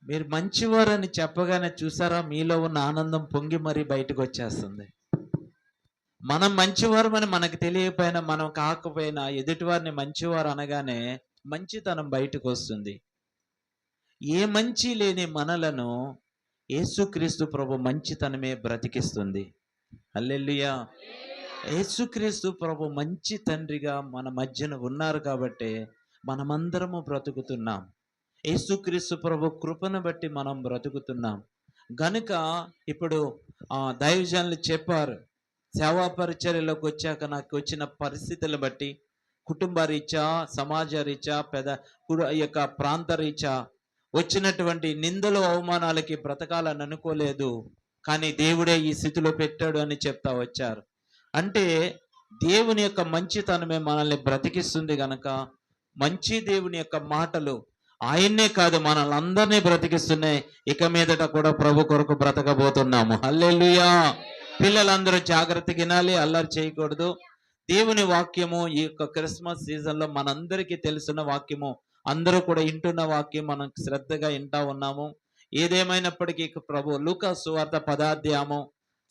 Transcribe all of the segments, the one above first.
మీరు మంచివారని చెప్పగానే చూసారా, మీలో ఉన్న ఆనందం పొంగి మరీ బయటకు వచ్చేస్తుంది. మనం మంచివారమని మనకు తెలియకపోయినా, మనం కాకపోయినా ఎదుటివారిని మంచివారు అనగానే మంచితనం బయటకు వస్తుంది. ఏ మంచి లేని మనలను యేసుక్రీస్తు ప్రభు మంచితనమే బ్రతికిస్తుంది. హల్లెలూయా. యేసుక్రీస్తు ప్రభు మంచి తండ్రిగా మన మధ్యన ఉన్నారు కాబట్టి మనమందరము బ్రతుకుతున్నాం. యేసుక్రీస్తు ప్రభు కృపను బట్టి మనం బ్రతుకుతున్నాం గనుక ఇప్పుడు దైవజనులు చెప్పారు, సేవా పరిచర్యలోకి వచ్చాక నాకు వచ్చిన పరిస్థితులను బట్టి, కుటుంబ రీత్యా, సమాజ రీత్యా, యొక్క ప్రాంత రీత్యా వచ్చినటువంటి నిందలు అవమానాలకి బ్రతకాలని అనుకోలేదు, కానీ దేవుడే ఈ స్థితిలో పెట్టాడు అని చెప్తా వచ్చారు. అంటే దేవుని యొక్క మంచితనమే మనల్ని బ్రతికిస్తుంది గనక మంచి దేవుని యొక్క మాటలు ఆయన్నే కాదు మనల్ని అందరినీ బ్రతికిస్తున్నాయి. ఇక మీదట కూడా ప్రభు కొరకు బ్రతకబోతున్నాము. హల్లెలూయా. పిల్లలందరూ జాగ్రత్తగా వినాలి, అల్లరి చేయకూడదు. దేవుని వాక్యము ఈ యొక్క క్రిస్మస్ సీజన్లో మనందరికీ తెలిసిన వాక్యము, అందరూ కూడా వింటున్న వాక్యం మనం శ్రద్ధగా వింటా ఉన్నాము. ఏదేమైనప్పటికీ ప్రభు లూకా సువార్త 2వ అధ్యాయము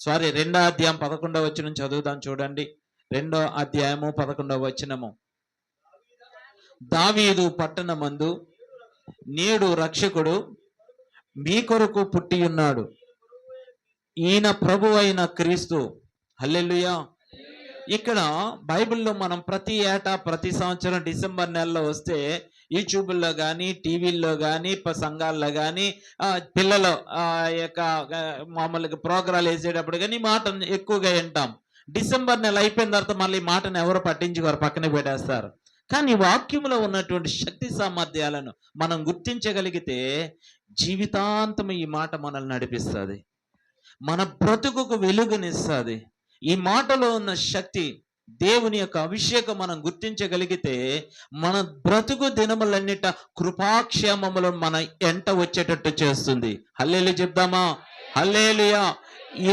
11వ వచనం చదువుదాం చూడండి. 2వ అధ్యాయము 11వ వచనము. దావీదు పట్టణమందు నేడు రక్షకుడు మీ కొరకు పుట్టి ఉన్నాడు, ఈయన ప్రభు అయిన క్రీస్తు. హల్లెలూయా. ఇక్కడ బైబిల్లో మనం ప్రతి ఏటా, ప్రతి సంవత్సరం డిసెంబర్ నెలలో వస్తే యూట్యూబ్లో కానీ, టీవీల్లో కానీ, సంఘాల్లో కానీ, పిల్లలు యొక్క మామూలుగా ప్రోగ్రాలు వేసేటప్పుడు కానీ మాట ఎక్కువగా వింటాం. డిసెంబర్ నెల అయిపోయిన తర్వాత మళ్ళీ మాటను ఎవరు పట్టించుకోరు, పక్కన పెట్టేస్తారు. కానీ వాక్యంలో ఉన్నటువంటి శక్తి సామర్థ్యాలను మనం గుర్తించగలిగితే జీవితాంతం ఈ మాట మనల్ని నడిపిస్తుంది, మన బ్రతుకుకు వెలుగునిస్తుంది. ఈ మాటలో ఉన్న శక్తి, దేవుని యొక్క అభిషేకం మనం గుర్తించగలిగితే మన బ్రతుకు దినములన్నిట కృపాక్షేమములు మన ఎంట వచ్చేటట్టు చేస్తుంది. హల్లెలూయా చెప్దామా? హల్లెలూయా.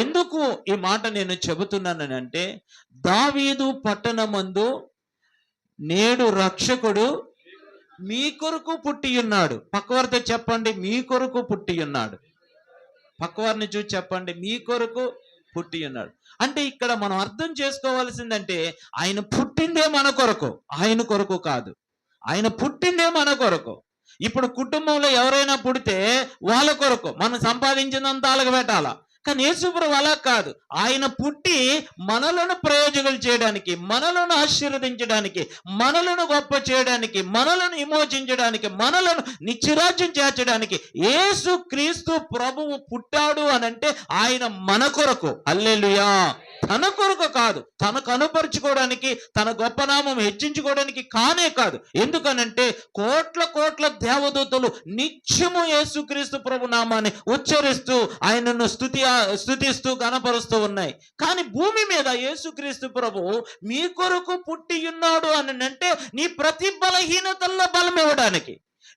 ఎందుకు ఈ మాట నేను చెబుతున్నానంటే, దావీదు పట్టణమందు నేడు రక్షకుడు మీ కొరకు పుట్టి ఉన్నాడు. పక్కవారితో చెప్పండి, మీ కొరకు పుట్టి ఉన్నాడు. పక్కవారిని చూసి చెప్పండి, మీ కొరకు పుట్టి ఉన్నాడు. అంటే ఇక్కడ మనం అర్థం చేసుకోవాల్సిందంటే ఆయన పుట్టిందే మన కొరకు, ఆయన కొరకు కాదు. ఆయన పుట్టిందే మన కొరకు. ఇప్పుడు కుటుంబంలో ఎవరైనా పుడితే వాళ్ళ కొరకు మనం సంపాదించినంత వాళ్ళకి పెట్టాలా, కానీ యేసుప్రభు అలా కాదు. ఆయన పుట్టి మనలను ప్రయోజకులు చేయడానికి, మనలను ఆశీర్వదించడానికి, మనలను గొప్ప చేయడానికి, మనలను విమోచించడానికి, మనలను నిత్యరాజ్యం చేర్చడానికి యేసు క్రీస్తు ప్రభువు పుట్టాడు అనంటే ఆయన మన కొరకు. హల్లెలూయా. తన కొరకు కాదు, తన కనుపరుచుకోవడానికి, తన గొప్ప నామం హెచ్చించుకోవడానికి కానే కాదు. ఎందుకనంటే కోట్ల దేవదూతలు నిత్యము యేసుక్రీస్తు ప్రభు నామాన్ని ఉచ్చరిస్తూ ఆయనను స్తుతిస్తూ గణపరుస్తూ ఉన్నాయి. కానీ భూమి మీద యేసుక్రీస్తు ప్రభు మీ కొరకు పుట్టి ఉన్నాడు అని అంటే నీ ప్రతి బలహీనతల్లో బలం ఇవ్వడానికి,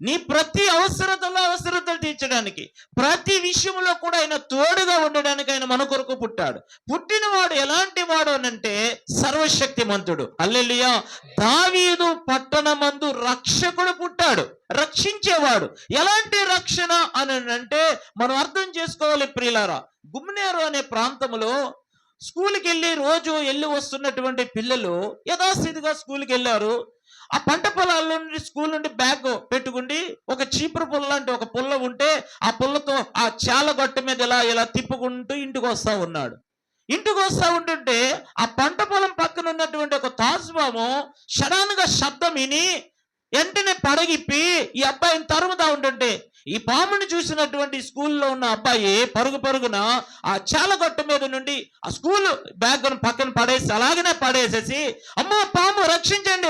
నీ ప్రతి అవసరతలు తీర్చడానికి, ప్రతి విషయంలో కూడా ఆయన తోడుగా ఉండడానికి ఆయన మన కొరకు పుట్టాడు. పుట్టినవాడు ఎలాంటి వాడు అనంటే సర్వశక్తిమంతుడు. హల్లెలూయా. దావీదు పట్టణమందు రక్షకుడు పుట్టాడు, రక్షించేవాడు. ఎలాంటి రక్షణ అని అంటే మనం అర్థం చేసుకోవాలి ప్రియులారా. గుమ్నేరు అనే ప్రాంతంలో స్కూల్కి రోజు వెళ్ళి వస్తున్నటువంటి పిల్లలు యథాస్థితిగా స్కూల్కి వెళ్ళారు. ఆ పంట పొలాల్లో నుండి, స్కూల్ నుండి బ్యాగ్ పెట్టుకుండి ఒక చీపురు పుల్ల లాంటి ఒక పుల్ల ఉంటే ఆ పుల్లతో ఆ చాల గట్టు మీద ఇలా తిప్పుకుంటూ ఇంటికి వస్తా ఉన్నాడు. ఇంటికి వస్తా ఉంటుంటే ఆ పంట పొలం పక్కన ఉన్నటువంటి ఒక తాజుబాము సడన్గా శబ్దం విని వెంటనే పడగిప్పి ఈ అబ్బాయిని తరుముతా ఉంటుంటే ఈ పాముని చూసినటువంటి స్కూల్లో ఉన్న అబ్బాయి పరుగున ఆ చాలగొట్ట మీద నుండి ఆ స్కూల్ బ్యాగ్ పక్కన పడేసి అలాగనే పడేసేసి, అమ్మో పాము, రక్షించండి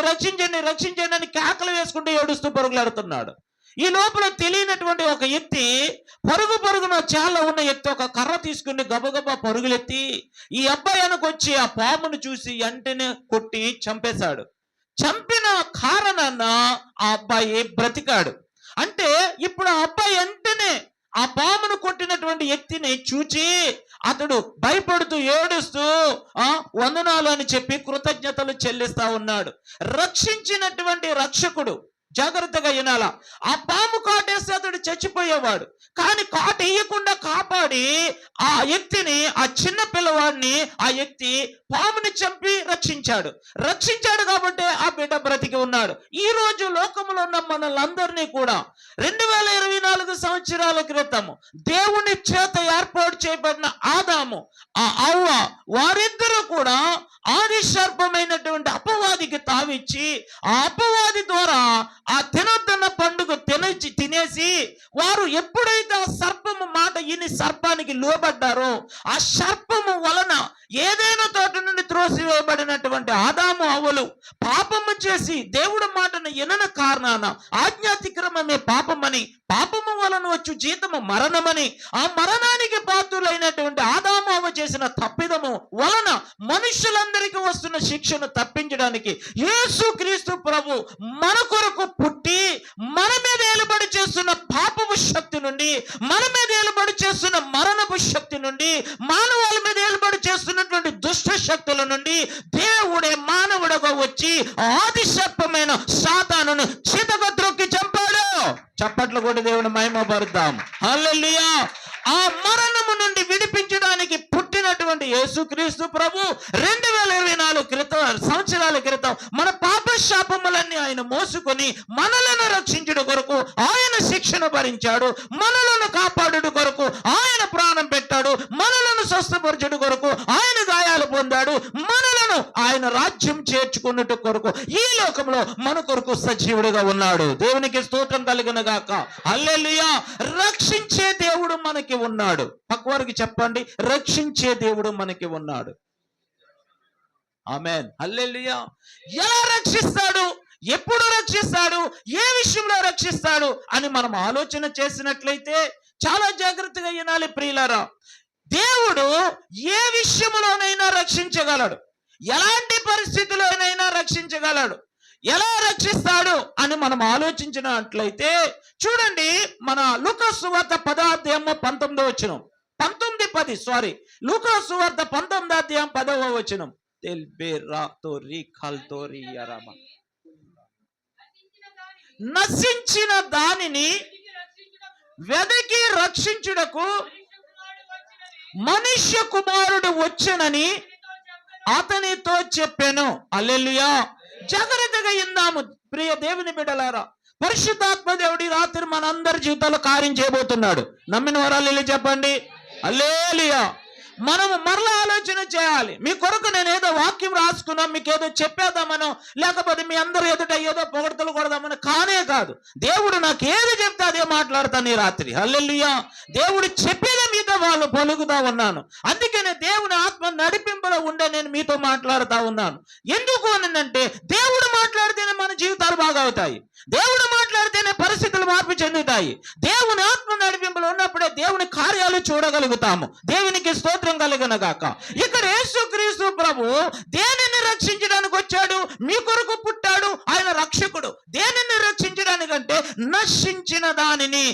అని కేకలు వేసుకుంటూ ఏడుస్తూ పరుగులాడుతున్నాడు. ఈ లోపల తెలియనటువంటి ఒక వ్యక్తి పరుగున చాలా ఉన్న వ్యక్తి ఒక కర్ర తీసుకుని గబగబా పరుగులెత్తి ఈ అబ్బాయి అనుకొచ్చి ఆ పామును చూసి వెంటనే కొట్టి చంపేశాడు. చంపిన కారణాన ఆ అబ్బాయి బ్రతికాడు. అంటే ఇప్పుడు ఆ అబ్బాయి వెంటనే ఆ పామును కొట్టినటువంటి వ్యక్తిని చూచి అతడు భయపడుతూ ఏడుస్తూ వందనాలు అని చెప్పి కృతజ్ఞతలు చెల్లిస్తా ఉన్నాడు. రక్షించినటువంటి రక్షకుడు, జాగ్రత్తగా వినాలా. ఆ పాము కాటేస్తే అతడు చచ్చిపోయేవాడు, కానీ కాటు వేయకుండా కాపాడి ఆ వ్యక్తిని, ఆ చిన్న పిల్లవాడిని ఆ వ్యక్తి పాముని చంపి రక్షించాడు కాబట్టి ఆ బిడ్డ బ్రతికి ఉన్నాడు. ఈ రోజు లోకంలో ఉన్న మనలందరినీ కూడా 2024 సంవత్సరాల క్రితం దేవుని చేత ఏర్పాటు చేయబడిన ఆదాము, ఆ అవ్వ, వారిద్దరూ కూడా ఆది సర్పమైనటువంటి అపవాదికి తావిచ్చి, ఆ అపవాది ద్వారా ఆ తినొద్దన్న పండుగ తినేసి వారు ఎప్పుడైతే ఆ సర్పము మాట విని సర్పానికి లోబడ్డారో, ఆ సర్పము వలన ఏదైనా తోట నుండి త్రోసివేయబడినటువంటి ఆదాము అవ్వలు పాపము చేసి దేవుడి మాటను వినన కారణాన ఆజ్ఞాతిక్రమమే పాపమని, పాపము వలన వచ్చు జీతము మరణమని, ఆ మరణానికి పాత్రులైనటువంటి ఆదాము అవ్వ చేసిన తప్పిదము వలన మనుషులందరికీ వస్తున్న శిక్షను తప్పించడానికి యేసుక్రీస్తు ప్రభు మన కొరకు పుట్టి మన మీద ఏలుబడి చేస్తున్న పాపపు శక్తి నుండి, మన మీద ఏలుబడి చేస్తున్న మరణపు శక్తి నుండి, మానవాళి మీద ఏలుబడి చేస్తున్నటువంటి దుష్ట శక్తుల నుండి దేవుడే మానవుడుగా వచ్చి ఆది సర్పమైన సాతానును చితక త్రొక్కి చంపాడు. చప్పట్లు కొట్టి దేవుని మహిమపరుద్దాం. హల్లెలూయా. ఆ మరణము నుండి విడిపించడానికి పుట్టినటువంటి యేసుక్రీస్తు ప్రభు 2024 సంవత్సరాల క్రితం మన పాప శాపములన్నీ ఆయన మోసుకొని మనలను రక్షించుడు కొరకు ఆయన శిక్షను భరించాడు, మనలను కాపాడుడు కొరకు ఆయన ప్రాణం పెట్టాడు, మనలను స్వస్థపరచుడు కొరకు ఆయన గాయాలు పొందాడు, మనలను ఆయన రాజ్యం చేర్చుకున్నట్టు కొరకు ఈ లోకంలో మన కొరకు సజీవుడిగా ఉన్నాడు. దేవునికి స్తోత్రం కలుగును గాక. హల్లెలూయా. రక్షించే దేవుడు మనకి ఉన్నాడు. పక్కవారికి చెప్పండి, రక్షించే దేవుడు మనకి ఉన్నాడు. ఆమేన్. హల్లెలూయా. ఎలా రక్షిస్తాడు, ఎప్పుడు రక్షిస్తాడు, ఏ విషయంలో రక్షిస్తాడు అని మనం ఆలోచన చేసినట్లయితే చాలా జాగ్రత్తగా వినాలి ప్రియులారా. దేవుడు ఏ విషయంలోనైనా రక్షించగలడు, ఎలాంటి పరిస్థితిలోనైనా రక్షించగలడు. ఎలా రక్షిస్తాడు అని మనం ఆలోచించినట్లయితే చూడండి, మన లూకా సువార్త 10వ అధ్యాయము 19వ వచనం, 19:10 లూకా సువార్త 19వ అధ్యాయం 10వ వచనం. నశించిన దానిని వెదకి రక్షించుటకు మనుష్య కుమారుడు వచ్చెనని అతనితో చెప్పాను. హల్లెలూయా. జాగ్రత్తగా విందాము ప్రియ దేవుని బిడ్డలారా. పరిశుద్ధాత్మ దేవుడి రాత్రి మనందరి జీవితాల్లో కార్యం చేయబోతున్నాడు. నమ్మిన వరాలు చెప్పండి. హల్లెలూయా. మనము మరలా ఆలోచన చేయాలి. మీ కొరకు నేను ఏదో వాక్యం రాసుకున్నా, మీకు ఏదో చెప్పేద్దామనో, లేకపోతే మీ అందరూ ఎదుట ఏదో పొగడతలు కొడదామని కానే కాదు. దేవుడు నాకు ఏది చెప్తే అదే మాట్లాడతాను ఈ రాత్రి. హల్లెలూయా. దేవుడు చెప్పేదే మీతో వాళ్ళు పలుకుతా ఉన్నాను. అందుకనే దేవుని ఆత్మ నడిపింపులో ఉండే నేను మీతో మాట్లాడుతా ఉన్నాను. ఎందుకు అనంటే దేవుడు మాట్లాడితేనే మన జీవితాలు బాగా అవుతాయి, దేవుడు మాట్లాడితేనే పరిస్థితులు మార్పు చెందుతాయి. దేవుని ఆత్మ నడిపింపులో ఉన్నప్పుడే దేవుని కార్యాలు చూడగలుగుతాము. దేవునికి స్తోత్రం కలుగును గాక. ఇక్కడ యేసుక్రీస్తు ప్రభు దేనిని రక్షించడానికి వచ్చాడు? మీ కొరకు పుట్టాడు. ఆయన రక్షకుడు. దేనిని రక్షించడానికంటే నశించిన దానిని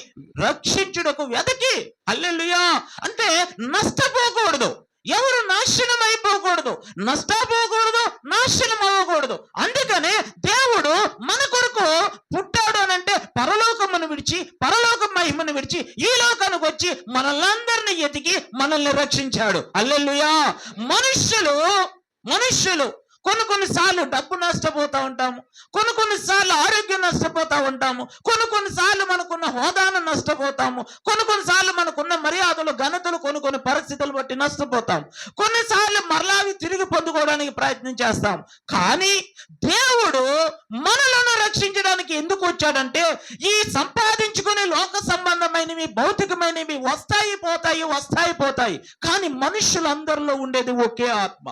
రక్షించుటకు వెదకి. హల్లెలూయా. అంటే నష్టపోకూడదు, ఎవరు నాశనం అయిపోకూడదు, నష్టపోకూడదు, నాశనం అవ్వకూడదు. అందుకనే దేవుడు మన కొరకు పుట్టాడు అనంటే పరలోకమును విడిచి, పరలోక మహిమను విడిచి ఈ లోకానికి వచ్చి మనల్ని ఎతికి మనల్ని రక్షించాడు. హల్లెలూయా. మనుష్యులు కొన్నిసార్లు డబ్బు నష్టపోతా ఉంటాము, కొన్నిసార్లు ఆరోగ్యం నష్టపోతా ఉంటాము, కొన్నిసార్లు మనకున్న హోదాను నష్టపోతాము, కొన్నిసార్లు మనకున్న మర్యాదలు, ఘనతలు కొన్ని పరిస్థితులు బట్టి నష్టపోతాము, కొన్నిసార్లు మరలావి తిరిగి పొందుకోవడానికి ప్రయత్నం చేస్తాం. కానీ దేవుడు మనలను రక్షించడానికి ఎందుకు వచ్చాడంటే, ఈ సంపాదించుకునే లోక సంబంధమైనవి, భౌతికమైనవి వస్తాయి పోతాయి, కానీ మనుషులందరిలో ఉండేది ఒకే ఆత్మ.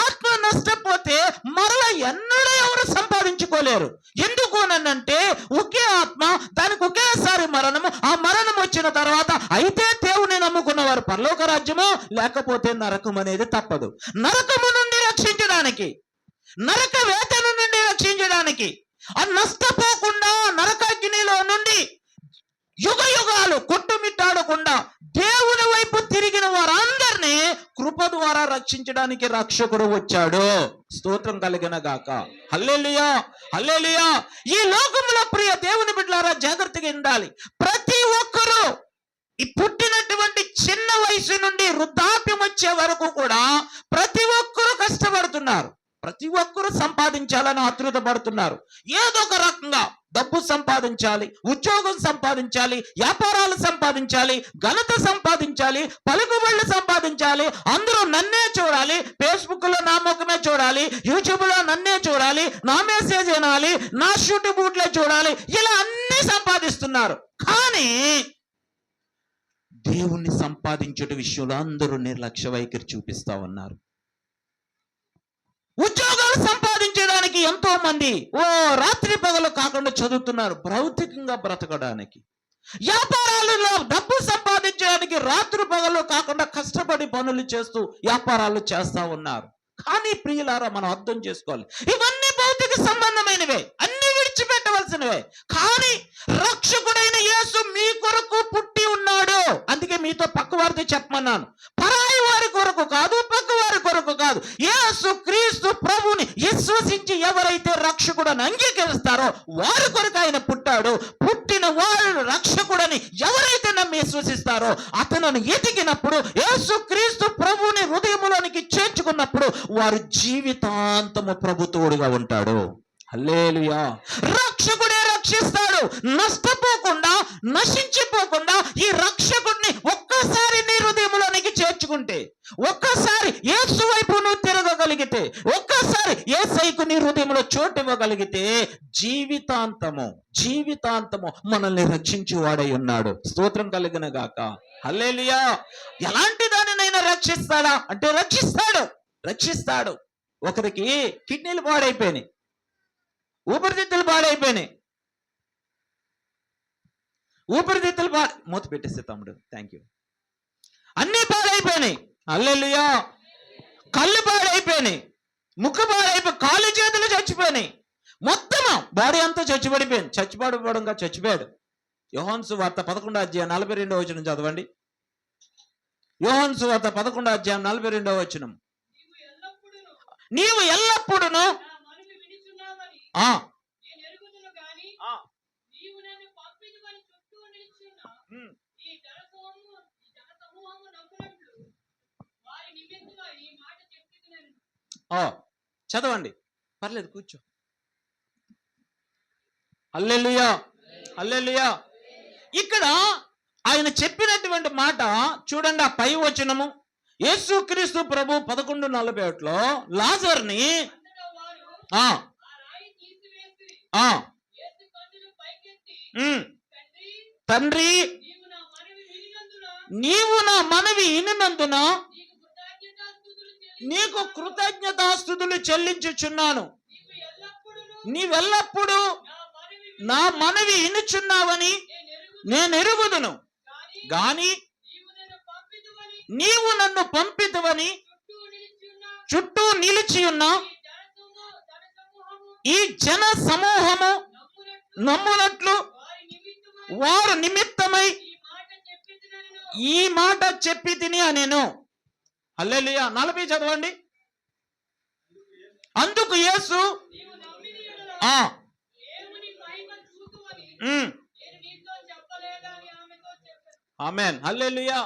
ఆత్మ నష్టపోతే మరలా ఎన్నడూ ఎవరు సంపాదించుకోలేరు. ఎందుకు అనంటే ఒకే ఆత్మ, దానికి ఒకేసారి మరణము. ఆ మరణం వచ్చిన తర్వాత అయితే దేవుని నమ్ముకున్న వారు పరలోక రాజ్యము, లేకపోతే నరకం అనేది తప్పదు. నరకము నుండి రక్షించడానికి, నరక వేదన నుండి రక్షించడానికి, ఆ నష్టపోకుండా నరకాగ్నిలో నుండి యుగాలు కొట్టుమిట్టాడకుండా దేవుని వైపు తిరిగిన వారందరినీ కృప ద్వారా రక్షించడానికి రక్షకుడు వచ్చాడు. స్తోత్రం కలిగిన గాక. హల్లెలూయా, హల్లెలూయా. ఈ లోకంలో ప్రియ దేవుని బిడ్డలారా జాగ్రత్తగా ఉండాలి. ప్రతి ఒక్కరూ ఈ పుట్టినటువంటి చిన్న వయసు నుండి వృద్ధాప్యం వచ్చే వరకు కూడా ప్రతి ఒక్కరూ కష్టపడుతున్నారు. ప్రతి ఒక్కరూ సంపాదించాలని ఆతృత పడుతున్నారు. ఏదో ఒక రకంగా డబ్బు సంపాదించాలి, ఉద్యోగం సంపాదించాలి, వ్యాపారాలు సంపాదించాలి, ఘనత సంపాదించాలి, పలుకుబళ్ళు సంపాదించాలి. అందరూ నన్నే చూడాలి, ఫేస్బుక్ లో నా ముఖమే చూడాలి, యూట్యూబ్ లో నన్నే చూడాలి, నా మెసేజ్ వినాలి, నా షూట్ బూట్లే చూడాలి. ఇలా అన్ని సంపాదిస్తున్నారు. కానీ దేవుణ్ణి సంపాదించే విషయంలో అందరూ నిర్లక్ష్య వైఖరి చూపిస్తా ఉన్నారు. ఉద్యోగాలు సంపాదించడానికి ఎంతో మంది రాత్రి పగలు కాకుండా చదువుతున్నారు భౌతికంగా బ్రతకడానికి. వ్యాపారాలలో డబ్బు సంపాదించడానికి రాత్రి పగలు కాకుండా కష్టపడి పనులు చేస్తూ వ్యాపారాలు చేస్తా ఉన్నారు. కానీ ప్రియులారా, మనం అర్థం చేసుకోవాలి, ఇవన్నీ భౌతిక సంబంధమైనవే, అన్ని విడిచిపెట్టవలసినవే. కానీ రక్షకుడైన యేసు మీ కొరకు పుట్టి ఉన్నాడు. అందుకే మీతో పక్క వారితో చెప్పమన్నాను, పరాయి వారి కొరకు కాదు, పక్క వారి కొరకు కాదు. యేసు క్రీస్తు ప్రభుని విశ్వసించి ఎవరైతే రక్షకుడని అంగీకరిస్తారో వారి కొరకు ఆయన పుట్టాడు. పుట్టిన వారు రక్షకుడని ఎవరైతే నమ్మి విశ్వసిస్తారో అతను ఎదిగినప్పుడు, యేసు క్రీస్తు ప్రభుని హృదయంలోనికి చేర్చుకున్నప్పుడు వారు జీవితాంతము ప్రభుతోడుగా ఉంటాడు. హల్లెలూయా. రక్షకుడే రక్షిస్తాడు. నష్టపోకుండా, నశించిపోకుండా ఈ రక్షకుడిని ఒక్కసారి నీ హృదయంలోనికి చేర్చుకుంటే, ఒక్కసారి యేసు వైపు నువ్వు తిరగగలిగితే, ఒక్కసారి యేసయ్యకు నీ హృదయంలో చోటు ఇవ్వగలిగితే జీవితాంతము మనల్ని రక్షించి వాడై ఉన్నాడు. స్తోత్రం కలిగిన గాక. హల్లెలూయా. ఎలాంటి దానినైనా రక్షిస్తాడా అంటే రక్షిస్తాడు. ఒకరికి కిడ్నీలు పాడైపోయినాయి, ఊపిరితిత్తులు పాడైపోయినాయి, మూత పెట్టేస్తే తమ్ముడు, థ్యాంక్ యూ. అన్ని పాడైపోయినాయి. హల్లెలూయా. కళ్ళు పాడైపోయినాయి, ముక్కు పాడైపోయి, కాళ్ళు చేతులు చచ్చిపోయినాయి, మొత్తం బాడీ అంతా చచ్చిపోయాడు. యోహాను సువార్త 11:42 చదవండి. యోహాను సువార్త 11:42. నీవు ఎల్లప్పుడూను చదవండి, పర్లేదు, కూర్చో. హల్లెలూయా, హల్లెలూయా. ఇక్కడ ఆయన చెప్పినటువంటి మాట చూడండి, ఆ పై వచనము. యేసుక్రీస్తు ప్రభు 11:41 లాజర్ని తండ్రి, నీవు నా మనవి వినినందున నీకు కృతజ్ఞతాస్తుతులు చెల్లించుచున్నాను. నీవెల్లప్పుడు నా మనవి వినుచున్నావని నేను ఎరుగుదును. గాని నీవు నన్ను పంపితువని చుట్టూ నిలిచి ఉన్న ఈ జన సమూహము నమ్మునట్లు వారు నిమిత్తమై ఈ మాట చెప్పి తిని అనేను. హల్లెలూయా. 40 చదవండి. అందుకు యేసు ఆమేన్, హల్లెలూయా.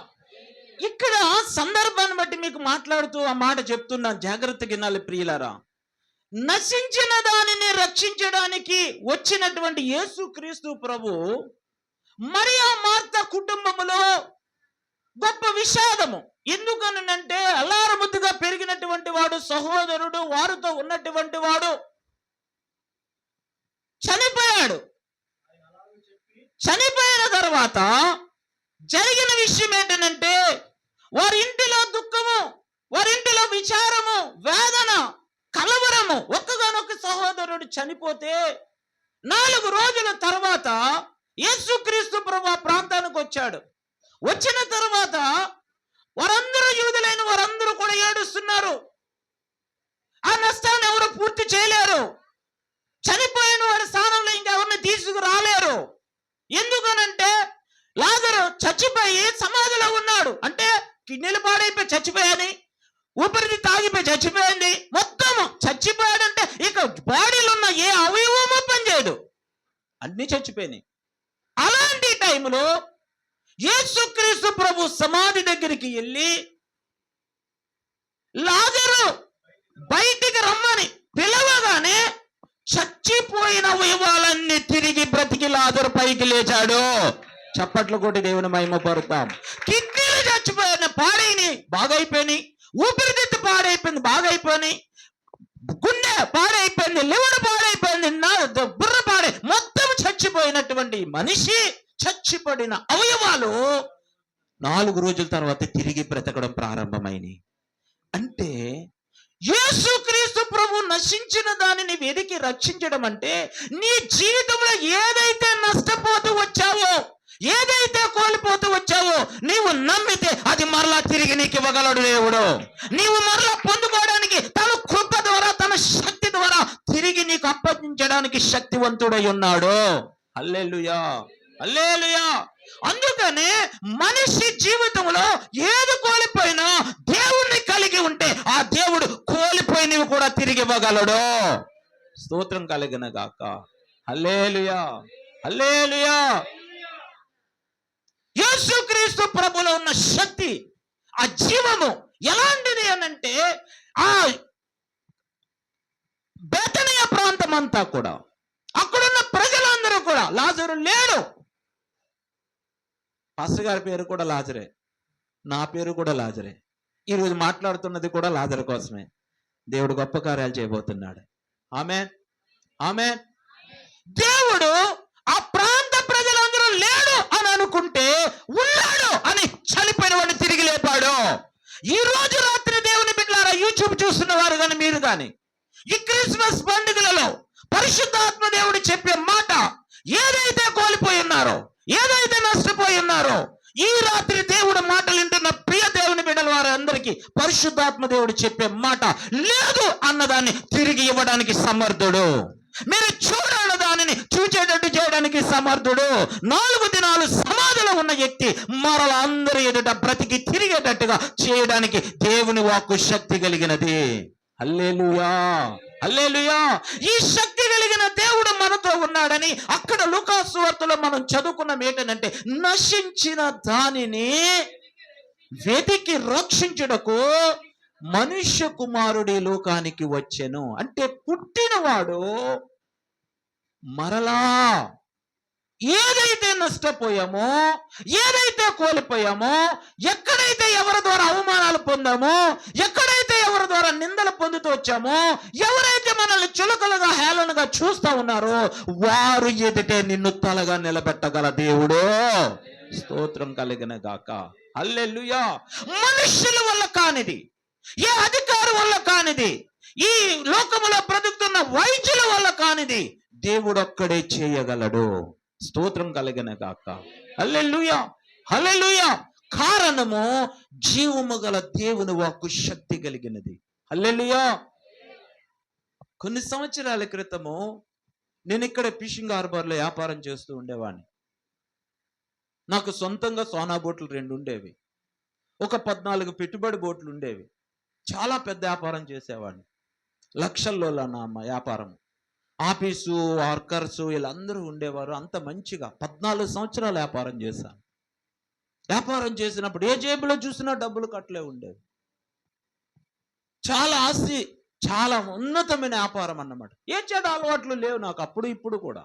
ఇక్కడ సందర్భాన్ని బట్టి మీకు మాట్లాడుతూ ఆ మాట చెప్తున్నాను, జాగ్రత్తగా వినాలి ప్రియులారా. నశించిన దానిని రక్షించడానికి వచ్చినటువంటి యేసుక్రీస్తు ప్రభు మరియా మార్త కుటుంబములో గొప్ప విషాదము. ఎందుకనంటే అల్లారముద్దుగా పెరిగినటువంటి వాడు సహోదరుడు, వారితో ఉన్నటువంటి వాడు చనిపోయాడు. చనిపోయిన తర్వాత జరిగిన విషయం ఏంటంటే వారి ఇంటిలో దుఃఖము, వారి ఇంటిలో విచారము, వేదన, కలవరము. ఒక్కగానొక్క సహోదరుడు చనిపోతే 4 రోజుల తర్వాత యేసుక్రీస్తు ప్రభు ఆ ప్రాంతానికి వచ్చాడు. వచ్చిన తర్వాత వారందరూ, యూదులైన వారందరూ కూడా ఏడుస్తున్నారు. ఆ నష్టాన్ని ఎవరు పూర్తి చేయలేరు. చనిపోయిన వారి స్థానంలో ఇంకెవరిని తీసుకురాలేరు. ఎందుకనంటే లాజరు చచ్చిపోయి సమాధిలో ఉన్నాడు. అంటే కిడ్నీలు పాడైపోయి చచ్చిపోయాని, ఊపిరితిత్తు ఆగిపోయి చచ్చిపోయింది, మొత్తం చచ్చిపోయాడంటే ఇక బాడీలో ఉన్న ఏ అవయవమో పనిచేయదు, అన్ని చచ్చిపోయినాయి. అలాంటి టైంలో యేసుక్రీస్తు ప్రభు సమాధి దగ్గరికి వెళ్ళి లాజరు బయటికి రమ్మని పిలవగానే చచ్చిపోయిన అవయవాలన్నీ తిరిగి బ్రతికి లాజరు పైకి లేచాడు. చప్పట్లు కొట్టి దేవుని మహిమ పరుతాం. కిడ్నీలు చచ్చిపోయిన పాడైని బాగైపోయినాయి, ఊపిరితిత్తు పాడైపోయింది బాగైపోయినాయి, గుండె పాడైపోయింది, లివర్ పాడైపోయింది, బుర్ర పాడై మొత్తం చచ్చిపోయినటువంటి మనిషి చచ్చిపడిన అవయవాలు 4 రోజుల తర్వాత తిరిగి బ్రతకడం ప్రారంభమైనవి. అంటే యేసుక్రీస్తు ప్రభు నశించిన దానిని వెతికి రక్షించడం అంటే నీ జీవితంలో ఏదైతే నష్టపోతూ వచ్చావో, ఏదైతే కోల్పోతూ వచ్చావో, నీవు నమ్మితే అది మరలా తిరిగి నీకు ఇవ్వగలడు దేవుడు. నీవు మరలా పొందుకోవడానికి తన కృప ద్వారా, తన శక్తి ద్వారా తిరిగి నీకు అప్పగించడానికి శక్తివంతుడై ఉన్నాడు. హల్లెలూయా, హల్లెలూయా. అందుకనే మనిషి జీవితంలో ఏది కోల్పోయినా దేవుణ్ణి కలిగి ఉంటే ఆ దేవుడు కోల్పోయినవి కూడా తిరిగి ఇవ్వగలడు. స్తోత్రం కలిగిన గాక. హల్లెలూయా, హల్లెలూయా. యేసుక్రీస్తు ప్రభులో ఉన్న శక్తి, ఆ జీవము ఎలాంటిది అనంటే ఆ బేతనియ ప్రాంతం అంతా కూడా, అక్కడున్న ప్రజలందరూ కూడా లాజరు లేడు. పాస్టర్ గారి పేరు కూడా లాజరే, నా పేరు కూడా లాజరే. ఈరోజు మాట్లాడుతున్నది కూడా లాజరు కోసమే. దేవుడు గొప్ప కార్యాలు చేయబోతున్నాడు. ఆమేన్, ఆమేన్. దేవుడు ఆ ప్రాంత ప్రజలందరూ లేడు అని అనుకుంటే ఉన్నాడు అని చనిపోయిన వాడిని తిరిగి లేపాడు. ఈ రోజు రాత్రి దేవుని బిడ్డలారా, యూట్యూబ్ చూస్తున్న వారు కానీ మీరు కానీ ఈ క్రిస్మస్ పండుగలలో పరిశుద్ధాత్మ దేవుడు చెప్పే మాట, ఏదైతే కోల్పోయి ఉన్నారో, ఏదైతే నష్టపోయి ఉన్నారో, ఈ రాత్రి దేవుడు మాటలు వింటున్న ప్రియ దేవుని బిడ్డల వారందరికీ పరిశుద్ధాత్మ దేవుడు చెప్పే మాట, లేదు అన్నదాన్ని తిరిగి ఇవ్వడానికి సమర్థుడు. మీరు చూడాలి దానిని చూచేటట్టు చేయడానికి సమర్థుడు. 4 దినాలు సమాధిలో ఉన్న వ్యక్తి మరల అందరి ఎదుట బ్రతికి తిరిగేటట్టుగా చేయడానికి దేవుని వాక్కు శక్తి కలిగినది. హల్లెలూయా, హల్లెలూయా. ఈ శక్తి కలిగిన దేవుడు మనతో ఉన్నాడని అక్కడ లూకా సువార్తలో మనం చదువుకున్నాం. ఏంటంటే నశించిన దానిని వెతికి రక్షించుటకు మనుష్య కుమారుడి లోకానికి వచ్చెను. అంటే పుట్టినవాడు మరలా ఏదైతే నష్టపోయామో, ఏదైతే కోల్పోయామో, ఎక్కడైతే ఎవరి ద్వారా అవమానాలు పొందామో, ఎక్కడైతే ఎవరి ద్వారా నిందలు పొందుతూ వచ్చామో, ఎవరైతే మనల్ని చులకలుగా హేళనగా చూస్తా ఉన్నారో వారు ఎదుటే నిన్ను తలగా నిలబెట్టగల దేవుడు. స్తోత్రం కలిగిన గాక. హల్లెలూయా. మనుషుల వల్ల కానిది, ఏ అధికారి వల్ల కానిది, ఈ లోకములో బ్రతుకుతున్న వైద్యుల వల్ల కానిది దేవుడు ఒక్కడే చేయగలడు. స్తోత్రం కలిగిన గాక. హల్లెలూయా, హల్లెలూయా. కారణము జీవము గల దేవుని వాక్కు శక్తి కలిగినది. హల్లెలూయా. కొన్ని సంవత్సరాల క్రితము నేను ఇక్కడ ఫిషింగ్ హార్బర్లో వ్యాపారం చేస్తూ ఉండేవాడిని. నాకు సొంతంగా సోనా బోట్లు 2 ఉండేవి, ఒక 14 పెట్టుబడి బోట్లు ఉండేవి. చాలా పెద్ద వ్యాపారం చేసేవాడిని, లక్షల్లో నా వ్యాపారం. ఆఫీసు వర్కర్సు వీళ్ళందరూ ఉండేవారు. అంత మంచిగా 14 సంవత్సరాలు వ్యాపారం చేశాను. వ్యాపారం చేసినప్పుడు ఏ జేబులో చూసినా డబ్బులు కట్టలే ఉండేవి. చాలా ఆస్తి, చాలా ఉన్నతమైన వ్యాపారం అన్నమాట. ఏ చెడు అలవాట్లు లేవు నాకు అప్పుడు ఇప్పుడు కూడా.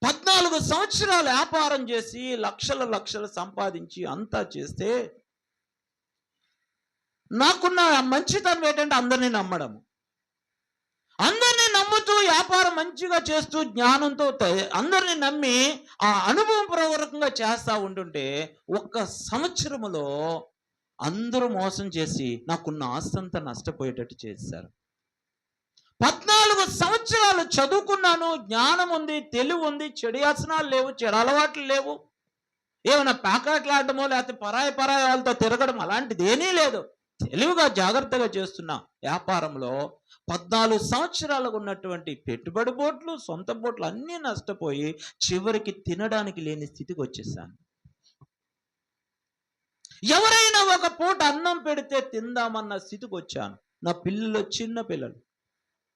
14 సంవత్సరాలు వ్యాపారం చేసి లక్షలు సంపాదించి అంతా చేస్తే నాకున్న మంచితనం ఏంటంటే అందరినీ నమ్మడం. అందరినీ నమ్ముతూ వ్యాపారం మంచిగా చేస్తూ జ్ఞానంతో అందరినీ నమ్మి ఆ అనుభవపూర్వకంగా చేస్తూ ఉంటుంటే 1 సంవత్సరములో అందరూ మోసం చేసి నాకున్న ఆస్తంతా నష్టపోయేటట్టు చేశారు. 14 సంవత్సరాలు చదువుకున్నాను, జ్ఞానం ఉంది, తెలివి ఉంది, చెడు వ్యసనాలు లేవు, చెడు అలవాట్లు లేవు, ఏమైనా ప్యాకెట్లు ఆడటమో లేకపోతే పరాయి వాళ్ళతో తిరగడం అలాంటిది ఏమీ లేదు. తెలివిగా జాగ్రత్తగా చేస్తున్న వ్యాపారంలో 14 సంవత్సరాలకు ఉన్నటువంటి పెట్టుబడి బోట్లు, సొంత బోట్లు అన్నీ నష్టపోయి చివరికి తినడానికి లేని స్థితికి వచ్చేసాను. ఎవరైనా ఒక పూట అన్నం పెడితే తిందామన్న స్థితికి వచ్చాను. నా పిల్లలు చిన్న పిల్లలు,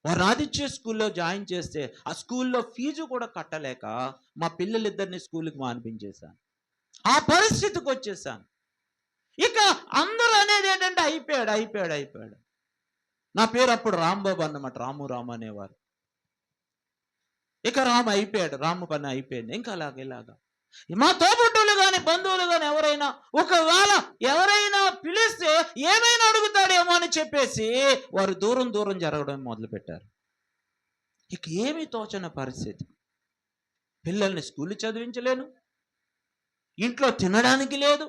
వారు ఆదిత్య స్కూల్లో జాయిన్ చేస్తే ఆ స్కూల్లో ఫీజు కూడా కట్టలేక మా పిల్లలిద్దరిని స్కూల్కి మానిపించేశాను. ఆ పరిస్థితికి వచ్చేసాను. ఇక అందరూ అనేది ఏంటంటే అయిపోయాడు. నా పేరు అప్పుడు రాంబాబు అన్నమాట, రాము అనేవారు. ఇక రాము అయిపోయాడు, రాము పని అయిపోయింది. ఇంకా ఇలాగా మా తోబుట్టులు కానీ బంధువులు కానీ ఎవరైనా ఒకవేళ ఎవరైనా పిలిస్తే ఏమైనా అడుగుతాడేమో అని చెప్పేసి వారు దూరం జరగడం మొదలుపెట్టారు. ఇక ఏమీ తోచని పరిస్థితి. పిల్లల్ని స్కూల్ చదివించలేను, ఇంట్లో తినడానికి లేదు,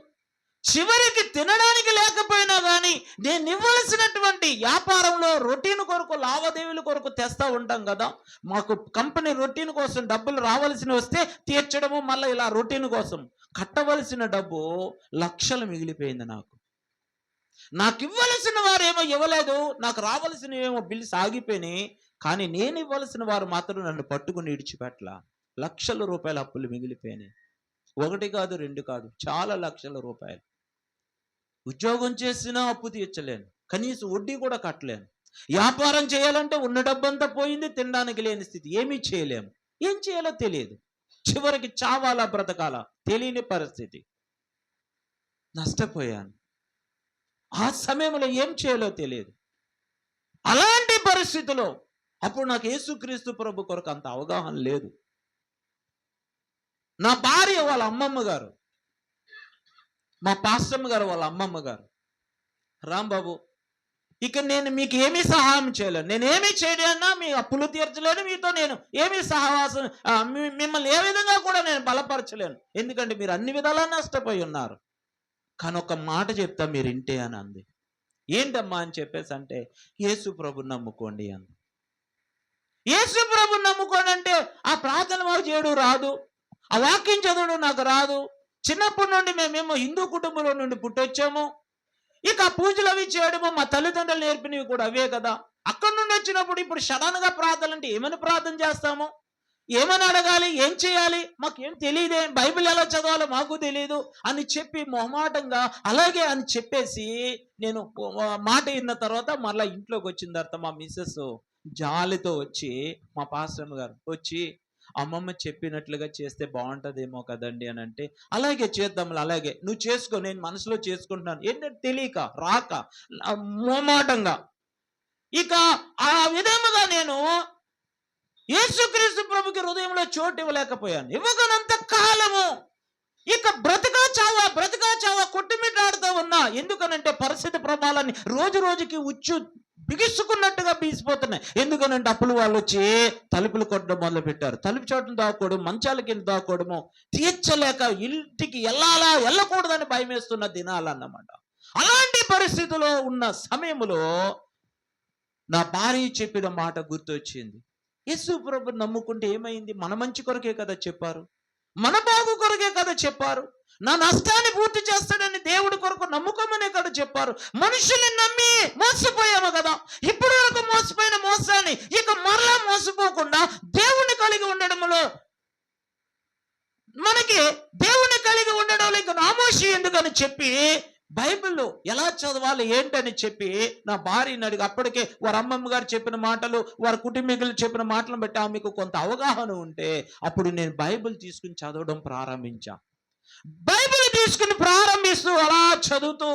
చివరికి తినడానికి లేకపోయినా కానీ నేను ఇవ్వాల్సినటువంటి వ్యాపారంలో రొటీన్ కొరకు, లావాదేవీల కొరకు తెస్తా ఉంటాం కదా. మాకు కంపెనీ రొటీన్ కోసం డబ్బులు రావాల్సిన వస్తే తీర్చడము, మళ్ళీ ఇలా రొటీన్ కోసం కట్టవలసిన డబ్బు లక్షలు మిగిలిపోయింది. నాకు ఇవ్వవలసిన వారేమో ఇవ్వలేదు, నాకు రావాల్సినవేమో బిల్స్ ఆగిపోయినాయి. కానీ నేను ఇవ్వాల్సిన వారు మాత్రం నన్ను పట్టుకుని ఇడిచిపెట్ల. లక్షల రూపాయల అప్పులు మిగిలిపోయినాయి. 1 కాదు 2 కాదు, చాలా లక్షల రూపాయలు. ఉద్యోగం చేసినా అప్పు తీర్చలేను, కనీసం వడ్డీ కూడా కట్టలేను. వ్యాపారం చేయాలంటే ఉన్న డబ్బంతా పోయింది, తినడానికి లేని స్థితి, ఏమీ చేయలేము. ఏం చేయాలో తెలియదు. చివరికి చావాలా బ్రతకాలా తెలియని పరిస్థితి. నష్టపోయాను. ఆ సమయంలో ఏం చేయాలో తెలియదు. అలాంటి పరిస్థితిలో అప్పుడు నాకు యేసుక్రీస్తు ప్రభు కొరకు అంత అవగాహన లేదు. నా భార్య వాళ్ళ అమ్మమ్మ గారు, మా పాస్టమ్మ గారు వాళ్ళ అమ్మమ్మ గారు, రాంబాబు ఇక నేను మీకు ఏమీ సహాయం చేయలేను, నేనేమీ చేయలేనా, మీ అప్పులు తీర్చలేను, మీతో నేను ఏమీ సహవాసం, మిమ్మల్ని ఏ విధంగా కూడా నేను బలపరచలేను, ఎందుకంటే మీరు అన్ని విధాలా నష్టపోయి ఉన్నారు. కానీ ఒక మాట చెప్తా మీరు ఇంటే అని అంది. ఏంటమ్మా అని చెప్పేసి అంటే, యేసు ప్రభుని నమ్ముకోండి అంది. యేసు ప్రభుని నమ్ముకోండి అంటే ఆ ప్రార్థన మాకు చేయడం రాదు, ఆ వాక్యం చదవడం నాకు రాదు. చిన్నప్పటి నుండి మేమేమో హిందూ కుటుంబంలో నుండి పుట్టొచ్చాము. ఇక పూజలు అవి చేయడము మా తల్లిదండ్రులు నేర్పినవి కూడా అవే కదా. అక్కడి నుండి వచ్చినప్పుడు ఇప్పుడు సడన్గా ప్రార్థన అంటే ఏమని ప్రార్థన చేస్తాము, ఏమని అడగాలి, ఏం చేయాలి, మాకేం తెలియదే, బైబిల్ ఎలా చదవాలో మాకు తెలియదు అని చెప్పి మొహమాటంగా అలాగే అని చెప్పేసి నేను మాట విన్న తర్వాత మళ్ళీ ఇంట్లోకి వచ్చిన తర్వాత మా మిస్సెస్ జాలితో వచ్చి, మా పాస్టర్ గారు వచ్చి, అమ్మమ్మ చెప్పినట్లుగా చేస్తే బాగుంటుందేమో కదండి అని అంటే, అలాగే చేద్దాం, అలాగే నువ్వు చేసుకో, నేను మనసులో చేసుకుంటున్నాను ఏంటంటే తెలియక రాక మొహమాటంగా. ఇక ఆ విధముగా నేను యేసుక్రీస్తు ప్రభుకి హృదయంలో చోటు ఇవ్వలేకపోయాను. ఇవ్వగనంత కాలము ఇక బ్రతకా చావా కొట్టుమిట్టాడుతూ ఉన్నా. ఎందుకనంటే పరిస్థితి ప్రభావాన్ని రోజుకి బిగుసుకున్నట్టుగా బీసిపోతున్నాయి. ఎందుకనంటే అప్పులు వాళ్ళు వచ్చి తలుపులు కొట్టడం మొదలు పెట్టారు. తలుపు చోటును దాక్కోవడం, మంచాల కింద దాక్కోవడము, తీర్చలేక ఇంటికి వెళ్ళకూడదని భయం వేస్తున్న దినాలన్నమాట. అలాంటి పరిస్థితిలో ఉన్న సమయంలో నా భార్య చెప్పిన మాట గుర్తొచ్చింది. యేసు ప్రభుని నమ్ముకుంటే ఏమైంది, మన మంచి కొరకే కదా చెప్పారు, మన బాగు కొరకే కదా చెప్పారు, నా నష్టాన్ని పూర్తి చేస్తాడని దేవుడి కొరకు నమ్ముకోమనే కదా చెప్పారు. మనుషుల్ని నమ్మి మోసపోయాము కదా. ఇప్పటి వరకు మోసపోయిన మోసాన్ని ఇక మరలా మోసపోకుండా దేవుణ్ణి కలిగి ఉండడంలో, మనకి దేవుణ్ణి కలిగి ఉండడంలో ఇక నామోషి ఎందుకని చెప్పి బైబిల్లో ఎలా చదవాలి ఏంటని చెప్పి నా భార్యని అడిగి, అప్పటికే వారి అమ్మమ్మ గారు చెప్పిన మాటలు, వారి కుటుంబీకులు చెప్పిన మాటలను బట్టి ఆమెకు కొంత అవగాహన ఉంటే అప్పుడు నేను బైబిల్ తీసుకుని చదవడం ప్రారంభించా. బైబిల్ తీసుకుని ప్రారంభిస్తూ అలా చదువుతూ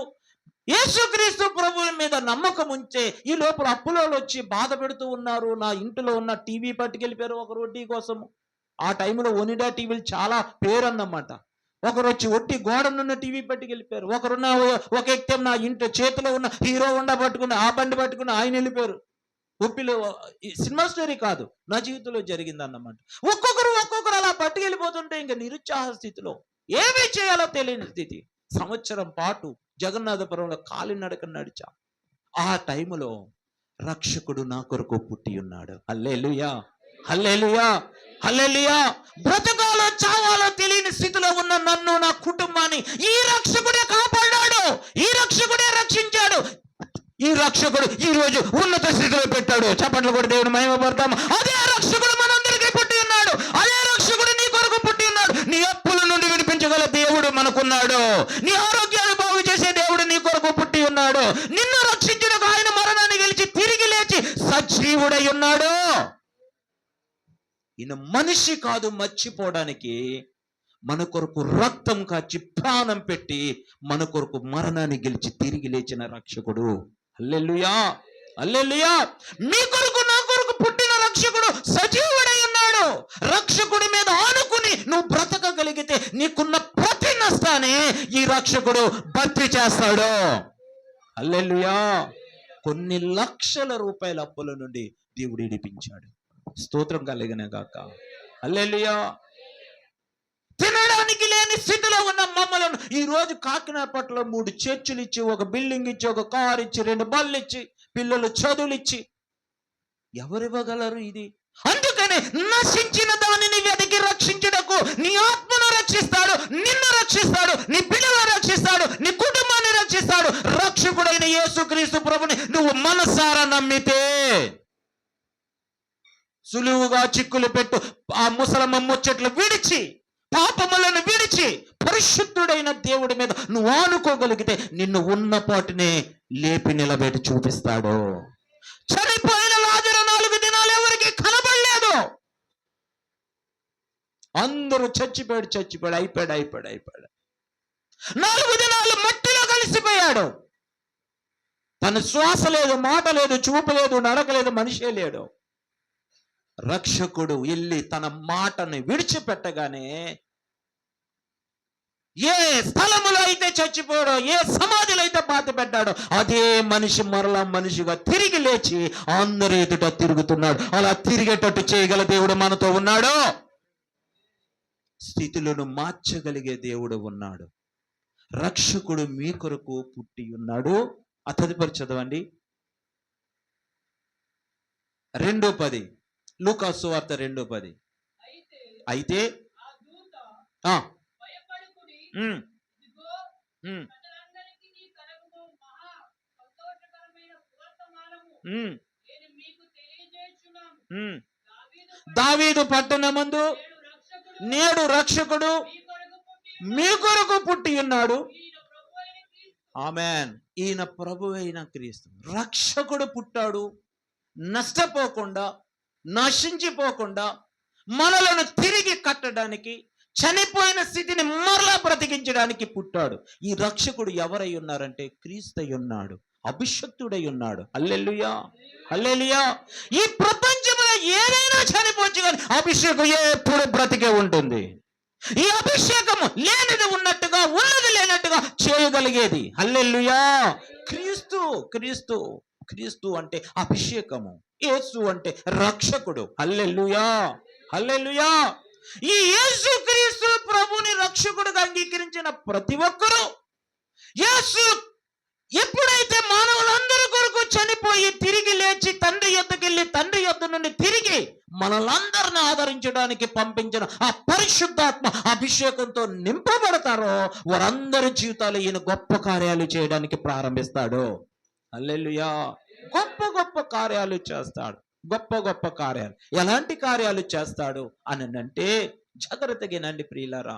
యేసుక్రీస్తు ప్రభువు మీద నమ్మకం ఉంచే ఈ లోపల అప్పులోళ్ళు వచ్చి బాధ పెడుతూ ఉన్నారు. నా ఇంటిలో ఉన్న టీవీ పట్టుకెళ్ళిపోయారు ఒక రొట్టి కోసము. ఆ టైంలో ఒనిడా టీవీలు చాలా పేరన్నమాట. ఒకరు వచ్చి ఒట్టి గోడనున్న టీవీ పట్టుకెళ్ళిపోయారు. ఒకరున్న ఒక వ్యక్తి నా ఇంటి చేతిలో ఉన్న హీరో ఉండ పట్టుకుని ఆ బండి పట్టుకుని ఆయన వెళ్ళిపోయారు. ఉప్పిలో సినిమా స్టోరీ కాదు, నా జీవితంలో జరిగింది అన్నమాట. ఒక్కొక్కరు అలా పట్టుకెళ్ళిపోతుంటే ఇంకా నిరుత్సాహ స్థితిలో ఏమీ చేయాలో తెలియని స్థితి. సంవత్సరం పాటు జగన్నాథపురంలో కాలినడక నడిచా. ఆ టైములో రక్షకుడు నా కొరకు పుట్టి ఉన్నాడు. హల్లెలూయా, హల్లెలూయా, హల్లెలూయా. బ్రతకాలో చావాలో తెలియని స్థితిలో ఉన్న నన్ను, నా కుటుంబాన్ని ఈ రక్షకుడే కాపాడాడు, ఈ రక్షకుడే రక్షించాడు. ఈ రక్షకుడు ఈ రోజు ఉన్నత స్థితిలో పెట్టాడు. చప్పట్లు కూడా దేవుని మహిమపడతాము. అదే రక్షకుడు మనందరికీ పుట్టి ఉన్నాడు. అదే రక్షకుడు నీ కొరకు పుట్టి ఉన్నాడు. నీ అప్పుల నుండి విడిపించగల దేవుడు మనకున్నాడు. నీ ఆరోగ్యాన్ని బాగు చేసే దేవుడు నీ కొరకు పుట్టి ఉన్నాడు. నిన్ను రక్షించుటకు ఆయన మరణాన్ని గెలిచి తిరిగి లేచి సజీవుడై ఉన్నాడు. ఈయన మనిషి కాదు మర్చిపోవడానికి, మన కొరకు రక్తం కాచి ప్రాణం పెట్టి మన కొరకు మరణాన్ని గెలిచి తిరిగి లేచిన రక్షకుడు. హల్లెలూయా, హల్లెలూయా. మీ కొరకు నా కొరకు పుట్టిన రక్షకుడు సజీవుడై ఉన్నాడు. రక్షకుడి మీద ఆనుకుని నువ్వు బ్రతకగలిగితే నీకున్న ప్రతి నష్టాన్ని ఈ రక్షకుడు భర్తీ చేస్తాడు. హల్లెలూయా. కొన్ని లక్షల రూపాయల అప్పుల నుండి దేవుడు ఇడిపించాడు. స్తోత్రం కలిగిన గాక. హల్లెలూయా. తినడానికి లేని స్థితిలో ఉన్న మమ్మలను ఈ రోజు కాకినాడపట్ల 3 చర్చిలు ఇచ్చి, ఒక బిల్డింగ్ ఇచ్చి, ఒక కారు ఇచ్చి, 2 బళ్ళు ఇచ్చి, పిల్లలు చదువులు ఇచ్చి ఎవరివ్వగలరు ఇది? అందుకనే నశించిన దానిని వెతికి రక్షించుటకు నీ ఆత్మను రక్షిస్తాడు, నిన్ను రక్షిస్తాడు, నీ పిల్లలను రక్షిస్తాడు, నీ కుటుంబాన్ని రక్షిస్తాడు. రక్షకుడైన యేసుక్రీస్తు ప్రభుని నువ్వు మనసారా నమ్మితే సులువుగా చిక్కులు పెట్టు ఆ ముసలమ్మ ముచ్చట్లు విడిచి, పాపములను విడిచి పరిశుద్ధుడైన దేవుడి మీద నువ్వు ఆనుకోగలిగితే నిన్ను ఉన్నపాటినే లేపి నిలబెట్టి చూపిస్తాడు. చనిపోయిన లాజరు 4 దినాలు ఎవరికి కనబడలేదు. అందరూ చచ్చిపోయాడు, అయిపోయాడు. 4 దినాలు మట్టిలో కలిసిపోయాడు. తన శ్వాస లేదు, మాట లేదు, చూపు లేదు, నడక లేదు, మనిషే లేడు. రక్షకుడు వెళ్ళి తన మాటని విడిచిపెట్టగానే ఏ స్థలములో అయితే చచ్చిపోయాడో, ఏ సమాధిలో అయితే పాతి పెట్టాడో అదే మనిషి మరలా మనిషిగా తిరిగి లేచి అందరి ఎదుట తిరుగుతున్నాడు. అలా తిరిగేటట్టు చేయగల దేవుడు మనతో ఉన్నాడు. స్థితులను మార్చగలిగే దేవుడు ఉన్నాడు. రక్షకుడు మీ కొరకు పుట్టి ఉన్నాడు. ఆ తదుపరి చదవండి. 2:10 లూకా సువార్త 2:10. అయితే దావీదు పట్టణమందు నేడు రక్షకుడు మీ కొరకు పుట్టి ఉన్నాడు. ఆమేన్. ఈయన ప్రభువైన క్రీస్తు రక్షకుడు పుట్టాడు. నష్టపోకుండా, నశించిపోకుండా మనలను తిరిగి కట్టడానికి, చనిపోయిన స్థితిని మరలా బ్రతికించడానికి పుట్టాడు. ఈ రక్షకుడు ఎవరై ఉన్నారంటే క్రీస్తై ఉన్నాడు, అభిషక్తుడై ఉన్నాడు. హల్లెలూయా, హల్లెలూయా. ఈ ప్రపంచంలో ఏదైనా చనిపోవచ్చు కానీ అభిషేకం ఎప్పుడు బ్రతికే ఉంటుంది. ఈ అభిషేకము లేనిది ఉన్నట్టుగా, ఉన్నది లేనట్టుగా చేయగలిగేది. హల్లెలూయా. క్రీస్తు అంటే అభిషేకము, యేసు అంటే రక్షకుడు. హల్లెలూయా, హల్లెలూయా. ఈ యేసు క్రీస్తు ప్రభుని రక్షకుడుగా అంగీకరించిన ప్రతి ఒక్కరూ, యేసు ఎప్పుడైతే మానవులందరి కొరకు చనిపోయి తిరిగి లేచి తండ్రి యొద్దకెళ్ళి తండ్రి యొద్ద నుండి తిరిగి మనలందరిని ఆదరించడానికి పంపించిన ఆ పరిశుద్ధాత్మ అభిషేకంతో నింపబడతారో వారందరి జీవితాలు ఈయన గొప్ప కార్యాలు చేయడానికి ప్రారంభిస్తాడు. హల్లెలూయా. గొప్ప కార్యాలు చేస్తాడు. గొప్ప కార్యాలు. ఎలాంటి కార్యాలు చేస్తాడు అని అంటే జాగ్రత్తగానండి ప్రియులారా.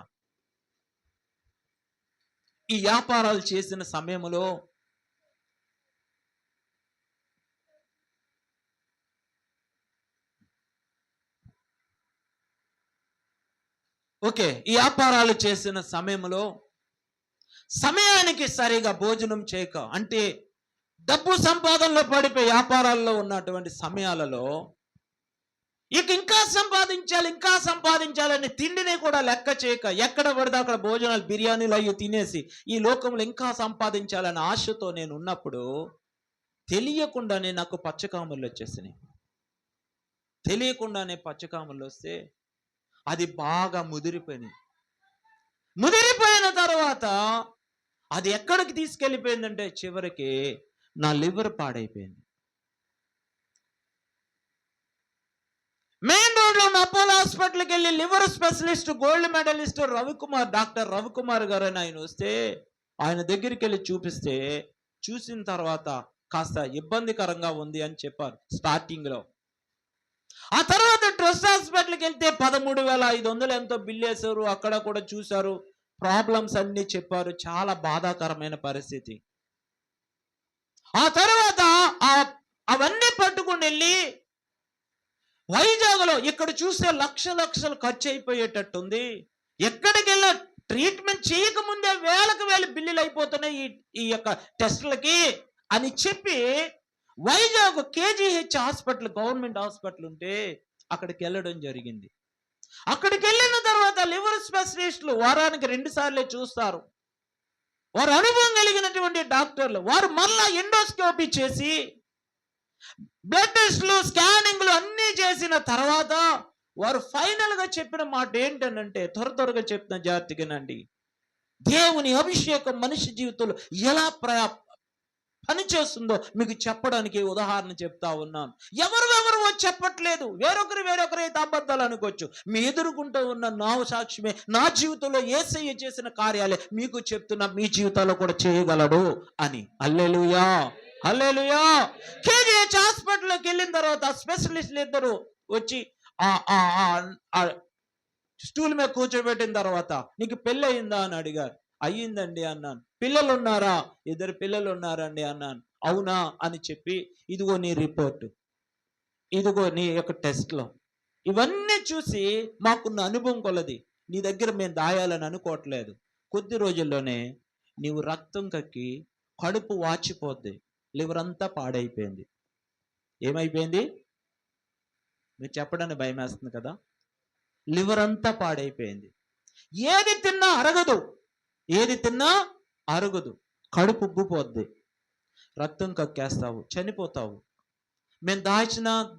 ఈ వ్యాపారాలు చేసిన సమయంలో ఈ వ్యాపారాలు చేసిన సమయానికి సరిగా భోజనం చేయక, అంటే డబ్బు సంపాదనలో పడిపోయి వ్యాపారాల్లో ఉన్నటువంటి సమయాలలో ఇంకా సంపాదించాలని తిండిని కూడా లెక్క చేయక, ఎక్కడ పడితే అక్కడ భోజనాలు, బిర్యానీలు అయ్యి తినేసి ఈ లోకంలో ఇంకా సంపాదించాలని ఆశతో నేను ఉన్నప్పుడు తెలియకుండానే నాకు పచ్చకాములు వచ్చేసినాయి. తెలియకుండానే పచ్చకాములు వస్తే అది బాగా ముదిరిపోయిన తర్వాత అది ఎక్కడికి తీసుకెళ్ళిపోయిందంటే చివరికి నా లివర్ పాడైపోయింది. మెయిన్ రోడ్లో ఉన్న అపోలో హాస్పిటల్కి వెళ్ళి liver specialist, gold medalist doctor Ravikumar గారు అని ఆయన వస్తే ఆయన దగ్గరికి వెళ్ళి చూసిన తర్వాత కాస్త ఇబ్బందికరంగా ఉంది అని చెప్పారు స్టార్టింగ్లో. ఆ తర్వాత ట్రస్ట్ హాస్పిటల్కి వెళ్తే 13,500 ఎంతో బిల్ వేశారు. అక్కడ కూడా చూశారు, ప్రాబ్లమ్స్ అన్ని చెప్పారు. చాలా బాధాకరమైన పరిస్థితి. ఆ తర్వాత అవన్నీ పట్టుకుని వెళ్ళి వైజాగ్లో ఇక్కడ చూస్తే లక్షలు ఖర్చు అయిపోయేటట్టుంది. ఎక్కడికి వెళ్ళా ట్రీట్మెంట్ చేయకముందే వేలకు వేలు బిల్లులు అయిపోతున్నాయి ఈ యొక్క టెస్టులకి అని చెప్పి Vizag KGH hospital, government hospital ఉంటే అక్కడికి వెళ్ళడం జరిగింది. అక్కడికి వెళ్ళిన తర్వాత లివర్ స్పెషలిస్టులు వారానికి 2 సార్లే చూస్తారు. వారు అనుభవం కలిగినటువంటి డాక్టర్లు. వారు మళ్ళా ఎండోస్కోపీ చేసి బ్లడ్ టెస్టులు, స్కానింగ్లు అన్నీ చేసిన తర్వాత వారు ఫైనల్ గా చెప్పిన మాట ఏంటనంటే, త్వరగా చెప్తున్న జాగ్రత్తగానండి, దేవుని అభిషేకం మనిషి జీవితంలో ఎలా పనిచేస్తుందో మీకు చెప్పడానికి ఉదాహరణ చెప్తా ఉన్నాను. ఎవరు చెప్పట్లేదు, వేరొకరైతే అబద్ధాలు అనుకోవచ్చు. మీ ఎదుర్కొంటూ ఉన్న నా సాక్ష్యమే, నా జీవితంలో యేసయ్య చేసిన కార్యాలే మీకు చెప్తున్నా, మీ జీవితాల్లో కూడా చేయగలడు అని. హల్లెలూయా, హల్లెలూయా. కేజీహెచ్ హాస్పిటల్లోకి వెళ్ళిన తర్వాత స్పెషలిస్టులు ఇద్దరు వచ్చి స్టూల్ మీద కూర్చోబెట్టిన తర్వాత, నీకు పెళ్ళి అయిందా అని అడిగారు. అయ్యిందండి అన్నాను. పిల్లలు ఉన్నారా? 2 పిల్లలు ఉన్నారండి అన్నాను. అవునా అని చెప్పి, ఇదిగో నీ రిపోర్టు, ఇదిగో నీ యొక్క టెస్ట్లో, ఇవన్నీ చూసి మాకున్న అనుభవం కొలది నీ దగ్గర మేము దాయాలని అనుకోవట్లేదు. కొద్ది రోజుల్లోనే నీవు రక్తం కక్కి కడుపు వాచిపోద్ది, లివర్ అంతా పాడైపోయింది. ఏమైపోయింది? మీరు చెప్పడానికి భయం వేస్తుంది కదా. లివర్ అంతా పాడైపోయింది. ఏది తిన్నా అరగదు, కడుపు ఉబ్బిపోద్ది, రక్తం కక్కేస్తావు, చనిపోతావు. మేము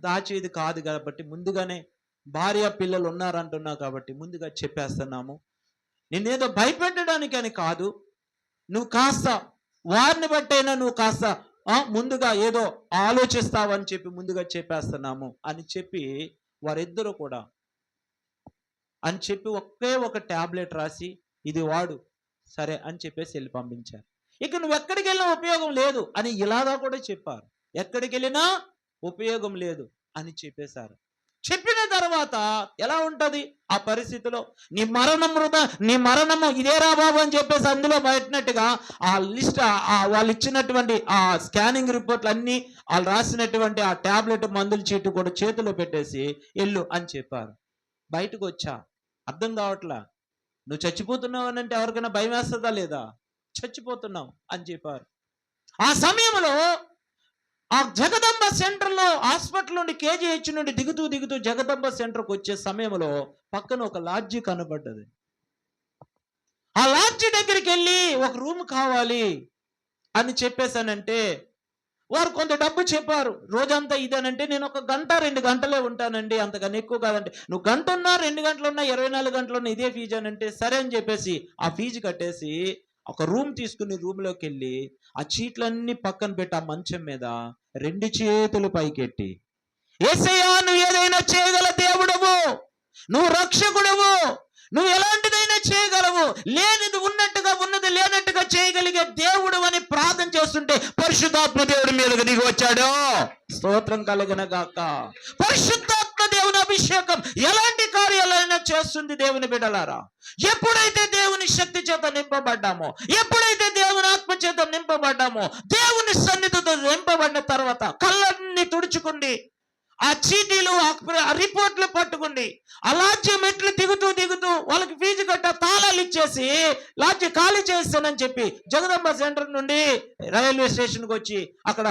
దాచేది కాదు కాబట్టి ముందుగానే, భార్య పిల్లలు ఉన్నారంటున్నావు కాబట్టి ముందుగా చెప్పేస్తున్నాము. నిన్నేదో భయపెట్టడానికి అని కాదు, నువ్వు కాస్త వారిని బట్టైనా నువ్వు కాస్త ముందుగా ఏదో ఆలోచిస్తావని చెప్పి ముందుగా చెప్పేస్తున్నాము అని చెప్పి వారిద్దరూ కూడా అని చెప్పి ఒకే ఒక టాబ్లెట్ రాసి, ఇది వాడు, సరే అని చెప్పేసి వెళ్ళి పంపించారు. ఇక నువ్వు ఎక్కడికి వెళ్ళినా ఉపయోగం లేదు అని ఇలాగా కూడా చెప్పారు. ఎక్కడికి వెళ్ళినా ఉపయోగం లేదు అని చెప్పేశారు. చెప్పిన తర్వాత ఎలా ఉంటది ఆ పరిస్థితిలో? నీ మరణము ఇదేరా బాబు అని చెప్పేసి అందులో పెట్టినట్టుగా ఆ లిస్ట్, వాళ్ళు ఇచ్చినటువంటి ఆ స్కానింగ్ రిపోర్ట్లు అన్నీ, వాళ్ళు రాసినటువంటి ఆ టాబ్లెట్ మందుల చీటు కూడా చేతిలో పెట్టేసి వెళ్ళు అని చెప్పారు. బయటకు వచ్చా, అర్థం కావట్లా. నువ్వు చచ్చిపోతున్నావు అని అంటే ఎవరికైనా భయం వేస్తుందా లేదా? చచ్చిపోతున్నావు అని చెప్పారు. ఆ సమయంలో ఆ జగదంబ సెంటర్లో, హాస్పిటల్ నుండి కేజీహెచ్ నుండి దిగుతూ జగదంబ సెంటర్కి వచ్చే సమయంలో పక్కన ఒక లాడ్జీ కనబడ్డది. ఆ లాడ్జీ దగ్గరికి వెళ్ళి ఒక రూమ్ కావాలి అని చెప్పేశానంటే వారు కొంత డబ్బు చెప్పారు. రోజంతా ఇదేనంటే నేను 1 గంట 2 గంటలే ఉంటానండి, అంతకన్నా ఎక్కువ కాదంటే. నువ్వు 1 గంట ఉన్నా 2 గంటలు ఉన్నా 24 గంటలు ఉన్నా ఇదే ఫీజు అని అంటే సరే అని చెప్పేసి ఆ ఫీజు కట్టేసి ఒక రూమ్ తీసుకుని రూమ్లోకి వెళ్ళి ఆ చీట్లన్నీ పక్కన పెట్టి ఆ మంచం మీద 2 చేతులు పైకెట్టి, యేసయ్యా నువ్వు ఏదైనా చేయగల దేవుడవు, నువ్వు రక్షకుడవు, నువ్వు ఎలాంటిదైనా చేయగలవు, లేనిది ఉన్నట్టుగా ఉన్నది లేనట్టుగా చేయగలిగే దేవుడు అని ప్రార్థన చేస్తుంటే పరిశుద్ధాత్మ దేవుడి మీదకి దిగి వచ్చాడు. స్తోత్రం కలుగున గాక. పరిశుద్ధాత్మ దేవుని అభిషేకం ఎలాంటి కార్యాలైనా చేస్తుంది దేవుని బిడ్డలారా. ఎప్పుడైతే దేవుని శక్తి చేత నింపబడ్డామో, ఎప్పుడైతే దేవుని ఆత్మ చేత నింపబడ్డామో, దేవుని సన్నిధితో నింపబడిన తర్వాత కళ్ళన్నీ తుడుచుకుండి, ఆ చీటీలు ఆ రిపోర్ట్లు పట్టుకుండి, ఆ లాడ్జి మెట్లు దిగుతూ వాళ్ళకి ఫీజు కట్ట తాళాలు ఇచ్చేసి లాడ్జి ఖాళీ చేస్తానని చెప్పి జగదంబ సెంటర్ నుండి రైల్వే స్టేషన్కి వచ్చి అక్కడ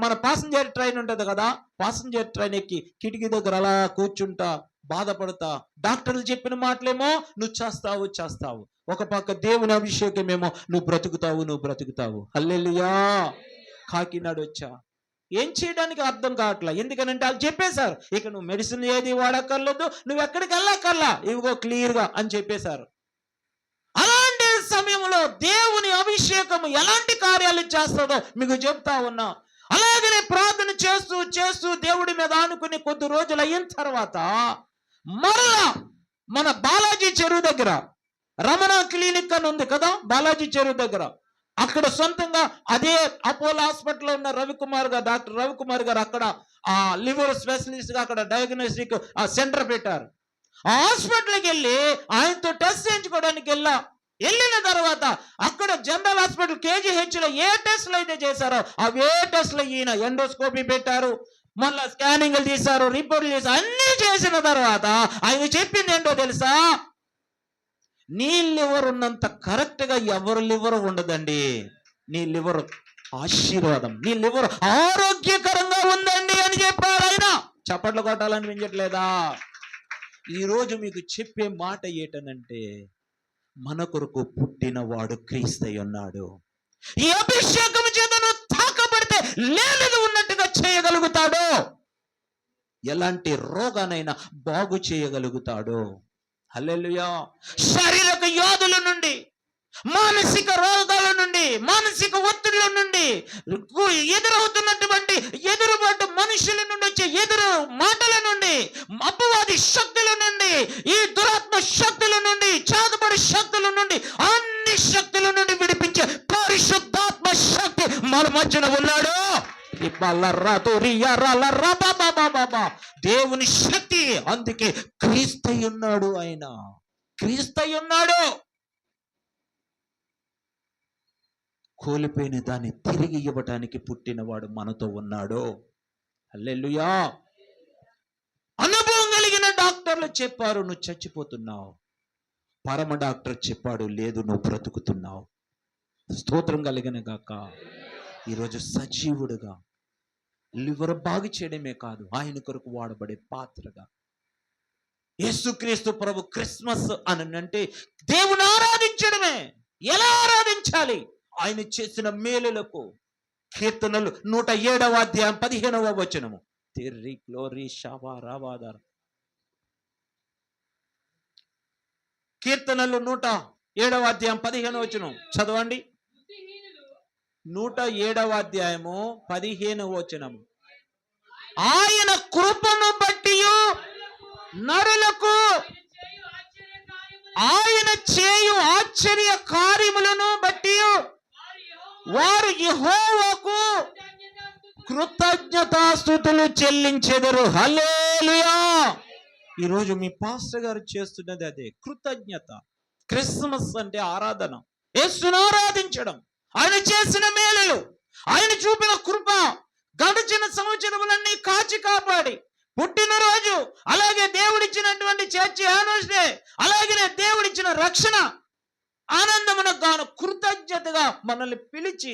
మన పాసింజర్ ట్రైన్ ఉంటుంది కదా, పాసింజర్ ట్రైన్ ఎక్కి కిటికీ దగ్గర అలా కూర్చుంటా బాధపడతా, డాక్టర్లు చెప్పిన మాటలేమో నువ్వు చేస్తావు, ఒక పక్క దేవుని అభిషేకమేమో నువ్వు బ్రతుకుతావు. హల్లెలూయా. కాకినాడ వచ్చా, ఏం చేయడానికి అర్థం కావట్లా. ఎందుకనంటే వాళ్ళు చెప్పేశారు, ఇక నువ్వు మెడిసిన్ ఏది వాడక్కర్లేదు, నువ్వు ఎక్కడికి వెళ్ళక్కర్లా, ఇవిగో క్లియర్గా అని చెప్పేశారు. అలాంటి సమయంలో దేవుని అభిషేకం ఎలాంటి కార్యాలు చేస్తుందో మీకు చెప్తా ఉన్నా. అలాగనే ప్రార్థన చేస్తూ దేవుడి మీద ఆనుకుని కొద్ది రోజులు అయిన తర్వాత మరలా మన బాలాజీ చెరువు దగ్గర రమణ క్లినిక్ అని ఉంది కదా, బాలాజీ చెరువు దగ్గర, అక్కడ సొంతంగా అదే అపోలో హాస్పిటల్లో ఉన్న డాక్టర్ రవికుమార్ గారు అక్కడ ఆ లివర్ స్పెషలిస్ట్ గా అక్కడ డయాగ్నోస్టిక్ సెంటర్ పెట్టారు. ఆ హాస్పిటల్కి వెళ్ళి ఆయనతో టెస్ట్ చేయించుకోవడానికి వెళ్ళా. వెళ్ళిన తర్వాత అక్కడ జనరల్ హాస్పిటల్ KGH లో ఏ టెస్ట్లు అయితే చేశారో అవే టెస్ట్లు ఈయన ఎండోస్కోపీ పెట్టారు, మళ్ళా స్కానింగ్లు తీశారు, రిపోర్ట్లు చేశారు. అన్ని చేసిన తర్వాత ఆయన చెప్పింది ఏంటో తెలుసా? నీ లివర్ ఉన్నంత కరెక్ట్ గా ఎవరు లివర్ ఉండదండి. నీ లివర్ ఆశీర్వాదం, నీ లివర్ ఆరోగ్యకరంగా ఉందండి అని చెప్పారు ఆయన. చప్పట్లు కొట్టాలని వించట్లేదా? ఈరోజు మీకు చెప్పే మాట ఏంటనంటే, మన కొరకు పుట్టిన వాడు క్రీస్తై ఉన్నాడు. ఈ అభిషేకం చేతను తాకబడితే లేనిది ఉన్నట్టుగా చేయగలుగుతాడు. ఎలాంటి రోగానైనా బాగు చేయగలుగుతాడు. హల్లెలూయా. శారీరక వ్యాధుల నుండి, మానసిక రోగాల నుండి, మానసిక ఒత్తిడిల నుండి, ఎదురవుతున్నటువంటి ఎదురుబాటు మనుషుల నుండి వచ్చే ఎదురు మాటల నుండి, అపవాది శక్తుల నుండి, ఈ దురాత్మ శక్తుల నుండి, చాదుబడి శక్తుల నుండి, అన్ని శక్తుల నుండి విడిపించే పరిశుద్ధాత్మ శక్తి మన మధ్యన ఉన్నాడు. దేవుని శక్తి, అందుకే క్రీస్తై ఉన్నాడు. ఆయన క్రీస్తై ఉన్నాడు. కోల్పోయిన దాన్ని తిరిగి ఇవ్వటానికి పుట్టినవాడు మనతో ఉన్నాడు. హల్లెలూయా. అనుభవం కలిగిన డాక్టర్లు చెప్పారు నువ్వు చచ్చిపోతున్నావు. పరమ డాక్టర్ చెప్పాడు లేదు నువ్వు బ్రతుకుతున్నావు. స్తోత్రం కలిగిన గాక. ఈరోజు సజీవుడుగా లివర్ బాగు చేయడమే కాదు, ఆయన కొరకు వాడబడే పాత్రగా యేసుక్రీస్తు ప్రభు. క్రిస్మస్ అని అంటే దేవుని ఆరాధించడమే. ఎలా ఆరాధించాలి? ఆయన చేసిన మేలులకు. కీర్తనలు 107వ అధ్యాయం 15వ వచనము. తెర్రి గ్లోరీ షాబా రాబాదార్. కీర్తనలు 107వ అధ్యాయం 15వ వచనం చదవండి. 107వ అధ్యాయము 15వ వచనము. ఆయన కృపను బట్టి నరులకు ఆయన చేయు ఆశ్చర్య కార్యములను బట్టి వారు యెహోవాకు కృతజ్ఞతాస్తుతులు చెల్లించెదరు. హల్లెలూయా. ఈరోజు మీ పాస్టర్ గారు చేస్తున్నది అదే, కృతజ్ఞత. క్రిస్మస్ అంటే ఆరాధన, యేసును ఆరాధించడం, ఆయన చేసిన మేలులు, ఆయన చూపిన కృప, గడిచిన సంవత్సరములన్నీ కాచి కాపాడి, పుట్టినరోజు, అలాగే దేవుడిచ్చినటువంటి చర్చి యానివర్సరీ, అలాగే దేవుడిచ్చిన రక్షణ, ఆనందమునకు గాను కృతజ్ఞతగా మనల్ని పిలిచి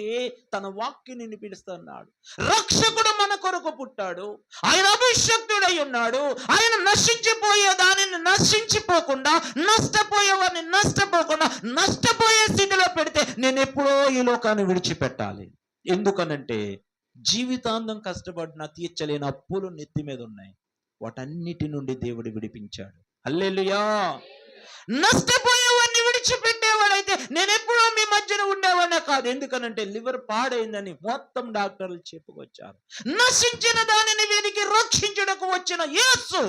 తన వాక్యాన్ని పిలుస్తున్నాడు. రక్షకుడు మన కొరకు పుట్టాడు. ఆయన అభిషక్తుడై ఉన్నాడు. ఆయన నశించిపోయే దానిని నశించిపోకుండా, నష్టపోయే వారిని నష్టపోకుండా, నష్టపోయే స్థితిలో పెడితే నేను ఎప్పుడో ఈ లోకాన్ని విడిచిపెట్టాలి. ఎందుకనంటే జీవితాంతం కష్టపడిన తీర్చలేని అప్పులు నెత్తి మీద ఉన్నాయి. వాటన్నిటి నుండి దేవుడు విడిపించాడు. హల్లెలూయా. నష్టపోయేవాడిని విడిచిపెట్టేవాడైతే నేను ఎప్పుడో మీ మధ్యన ఉండేవాడినే కాదు. ఎందుకనంటే లివర్ పాడైందని మొత్తం డాక్టర్లు చెప్పుకొచ్చారు. నశించిన దానిని వీరికి రక్షించుటకు వచ్చిన యేసు,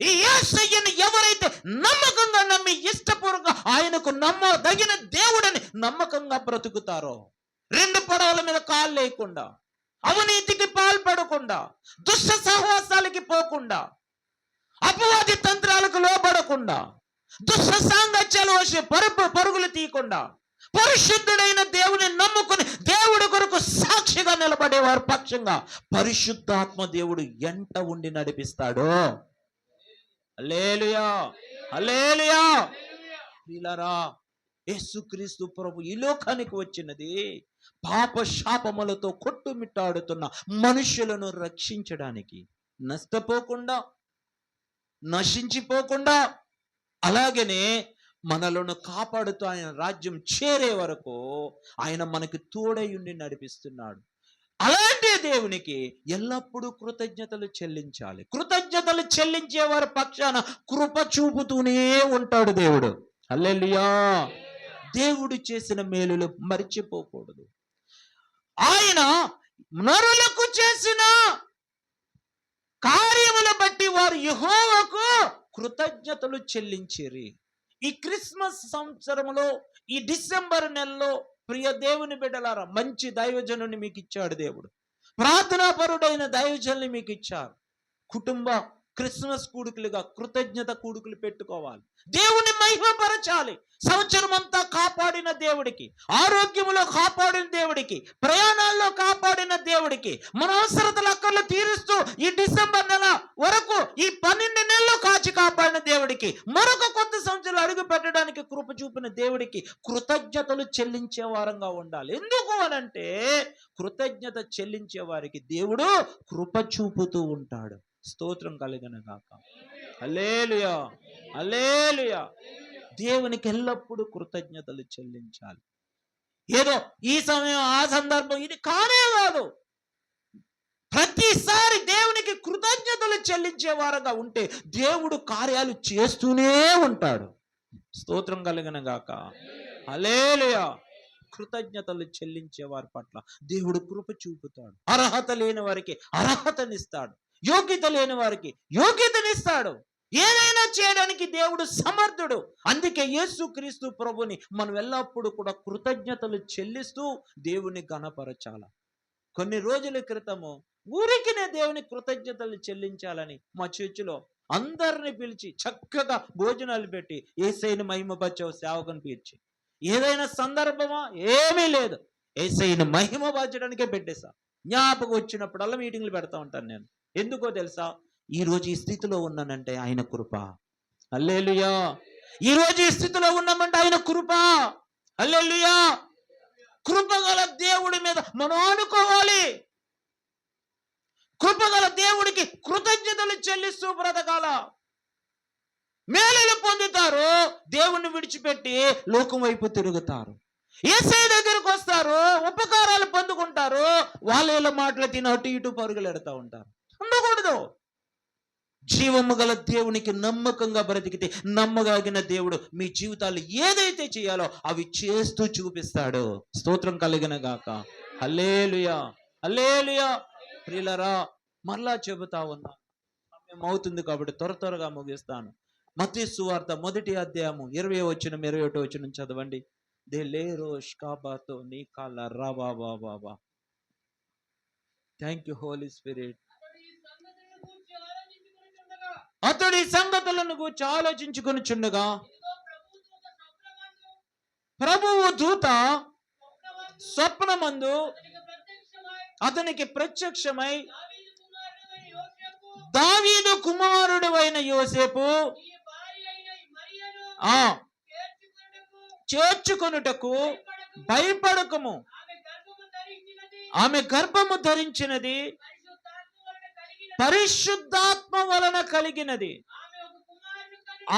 ఈ యేసయ్యను ఎవరైతే నమ్మకంగా నమ్మి ఇష్టపూర్వకంగా ఆయనకు నమ్మదగిన దేవుడని నమ్మకంగా బ్రతుకుతారో, రెండు పడవల మీద కాలు లేకుండా, అవినీతికి పాల్పడకుండా, దుష్ట సహవాసాలకి పోకుండా, అపవాది తంత్రాలకు లోపడకుండా, దుష్ట సాంగత్యాలు వచ్చి పరుగులు తీయకుండా, పరిశుద్ధుడైన దేవుని నమ్ముకుని దేవుడి కొరకు సాక్షిగా నిలబడేవారు పక్షంగా పరిశుద్ధాత్మ దేవుడు ఎంట ఉండి నడిపిస్తాడు. హల్లెలూయా. హల్లెలూయా. ప్రియులారా, యేసుక్రీస్తు ప్రభు ఈ లోకానికి వచ్చినది పాప శాపములతో కొట్టుమిట్టాడుతున్న మనుషులను రక్షించడానికి, నష్టపోకుండా, నశించిపోకుండా, అలాగనే మనలను కాపాడుతూ ఆయన రాజ్యం చేరే వరకు ఆయన మనకి తోడై ఉండి నడిపిస్తున్నాడు. అలాంటి దేవునికి ఎల్లప్పుడూ కృతజ్ఞతలు చెల్లించాలి. కృతజ్ఞతలు చెల్లించే వారి పక్షాన కృప చూపుతూనే ఉంటాడు దేవుడు. హల్లెలూయా. దేవుడు చేసిన మేలులు మరిచిపోకూడదు. ఆయన నరులకు చేసిన కార్యముల బట్టి వారు యెహోవాకు కృతజ్ఞతలు చెల్లించిరి. ఈ క్రిస్మస్ సంవత్సరంలో, ఈ డిసెంబర్ నెలలో ప్రియ దేవుని బిడ్డలారా, మంచి దైవజనుని మీకు ఇచ్చాడు దేవుడు. ప్రార్థనాపరుడైన దైవజనుని మీకు ఇచ్చారు. కుటుంబ క్రిస్మస్ కూడుకులుగా కృతజ్ఞత కూడుకులు పెట్టుకోవాలి. దేవుని మహిమపరచాలి. సంవత్సరం అంతా కాపాడిన దేవుడికి, ఆరోగ్యములో కాపాడిన దేవుడికి, ప్రయాణాల్లో కాపాడిన దేవుడికి, మన అవసరతల అక్కర్లు తీరుస్తూ ఈ డిసెంబర్ నెల వరకు ఈ 12 నెలలు కాచి కాపాడిన దేవుడికి, మరొక కొత్త సంవత్సరం అడుగు పెట్టడానికి కృప చూపిన దేవుడికి కృతజ్ఞతలు చెల్లించే వారంగా ఉండాలి. ఎందుకు అనంటే కృతజ్ఞత చెల్లించే వారికి దేవుడు కృప చూపుతూ ఉంటాడు. స్తోత్రం కలుగును గాక. హల్లెలూయా, హల్లెలూయా. దేవునికి ఎల్లప్పుడూ కృతజ్ఞతలు చెల్లించాలి. ఏదో ఈ సమయం ఆ సందర్భం ఇది కానే కాదు. ప్రతిసారి దేవునికి కృతజ్ఞతలు చెల్లించే వారుగా ఉంటే దేవుడు కార్యాలు చేస్తూనే ఉంటాడు. స్తోత్రం కలుగును గాక. హల్లెలూయా. కృతజ్ఞతలు చెల్లించే వారి పట్ల దేవుడు కృప చూపుతాడు. అర్హత లేని వారికి అర్హతనిస్తాడు. యోగ్యత లేని వారికి యోగ్యతనిస్తాడు. ఏదైనా చేయడానికి దేవుడు సమర్థుడు. అందుకే యేసుక్రీస్తు ప్రభుని మనం ఎల్లప్పుడూ కూడా కృతజ్ఞతలు చెల్లిస్తూ దేవుని ఘనపరచాల. కొన్ని రోజుల క్రితము ఊరికినే దేవుని కృతజ్ఞతలు చెల్లించాలని మా చర్చిలో అందరిని పిలిచి చక్కగా భోజనాలు పెట్టి యేసయ్యను మహిమపరిచే సేవకుని పిలిచి, ఏదైనా సందర్భమా ఏమీ లేదు, యేసయ్యను మహిమపరచడానికే పెట్టేశా. జ్ఞాపకం వచ్చినప్పుడల్లా మీటింగ్లు పెడతా ఉంటాను నేను. ఎందుకో తెలుసా? ఈ రోజు ఈ స్థితిలో ఉన్నానంటే ఆయన కృప. హల్లెలూయా. ఈ రోజు ఈ స్థితిలో ఉన్నామంటే ఆయన కృప. హల్లెలూయా. కృపగల దేవుడి మీద మనం ఆనుకోవాలి. కృపగల దేవుడికి కృతజ్ఞతలు చెల్లిస్తూ బ్రతకాల. మేలులు పొందుతారు, దేవుణ్ణి విడిచిపెట్టి లోకం వైపు తిరుగుతారు. యేసయ్య దగ్గరకు వస్తారు, ఉపకారాలు పొందుకుంటారు, వాళ్ళ మాటలు తిని అటు ఇటు పరుగులు ఎడతా ఉంటారు. ఉండకూడదు. జీవము గల దేవునికి నమ్మకంగా బ్రతికితే నమ్మగలిగిన దేవుడు మీ జీవితాలు ఏదైతే చేయాలో అవి చేస్తూ చూపిస్తాడు. స్తోత్రం కలుగును గాక. హల్లెలూయా, హల్లెలూయా. ప్రియులారా, మరలా చెబుతా ఉన్నా, సమయం అవుతుంది కాబట్టి త్వరగా ముగిస్తాను. మత్తయి సువార్త 1వ అధ్యాయము 20వ వచనం 21వ వచనం చదవండి. Thank you Holy Spirit. అతడి సంగతులను గూర్చి ఆలోచించుకొనుచుండగా ప్రభువు దూత స్వప్నమందు అతనికి ప్రత్యక్షమై, దావీదు కుమారుడు అయిన యోసేపు చేర్చుకొనుటకు భయపడకము, ఆమె గర్భము ధరించినది పరిశుద్ధాత్మ వలన కలిగినది.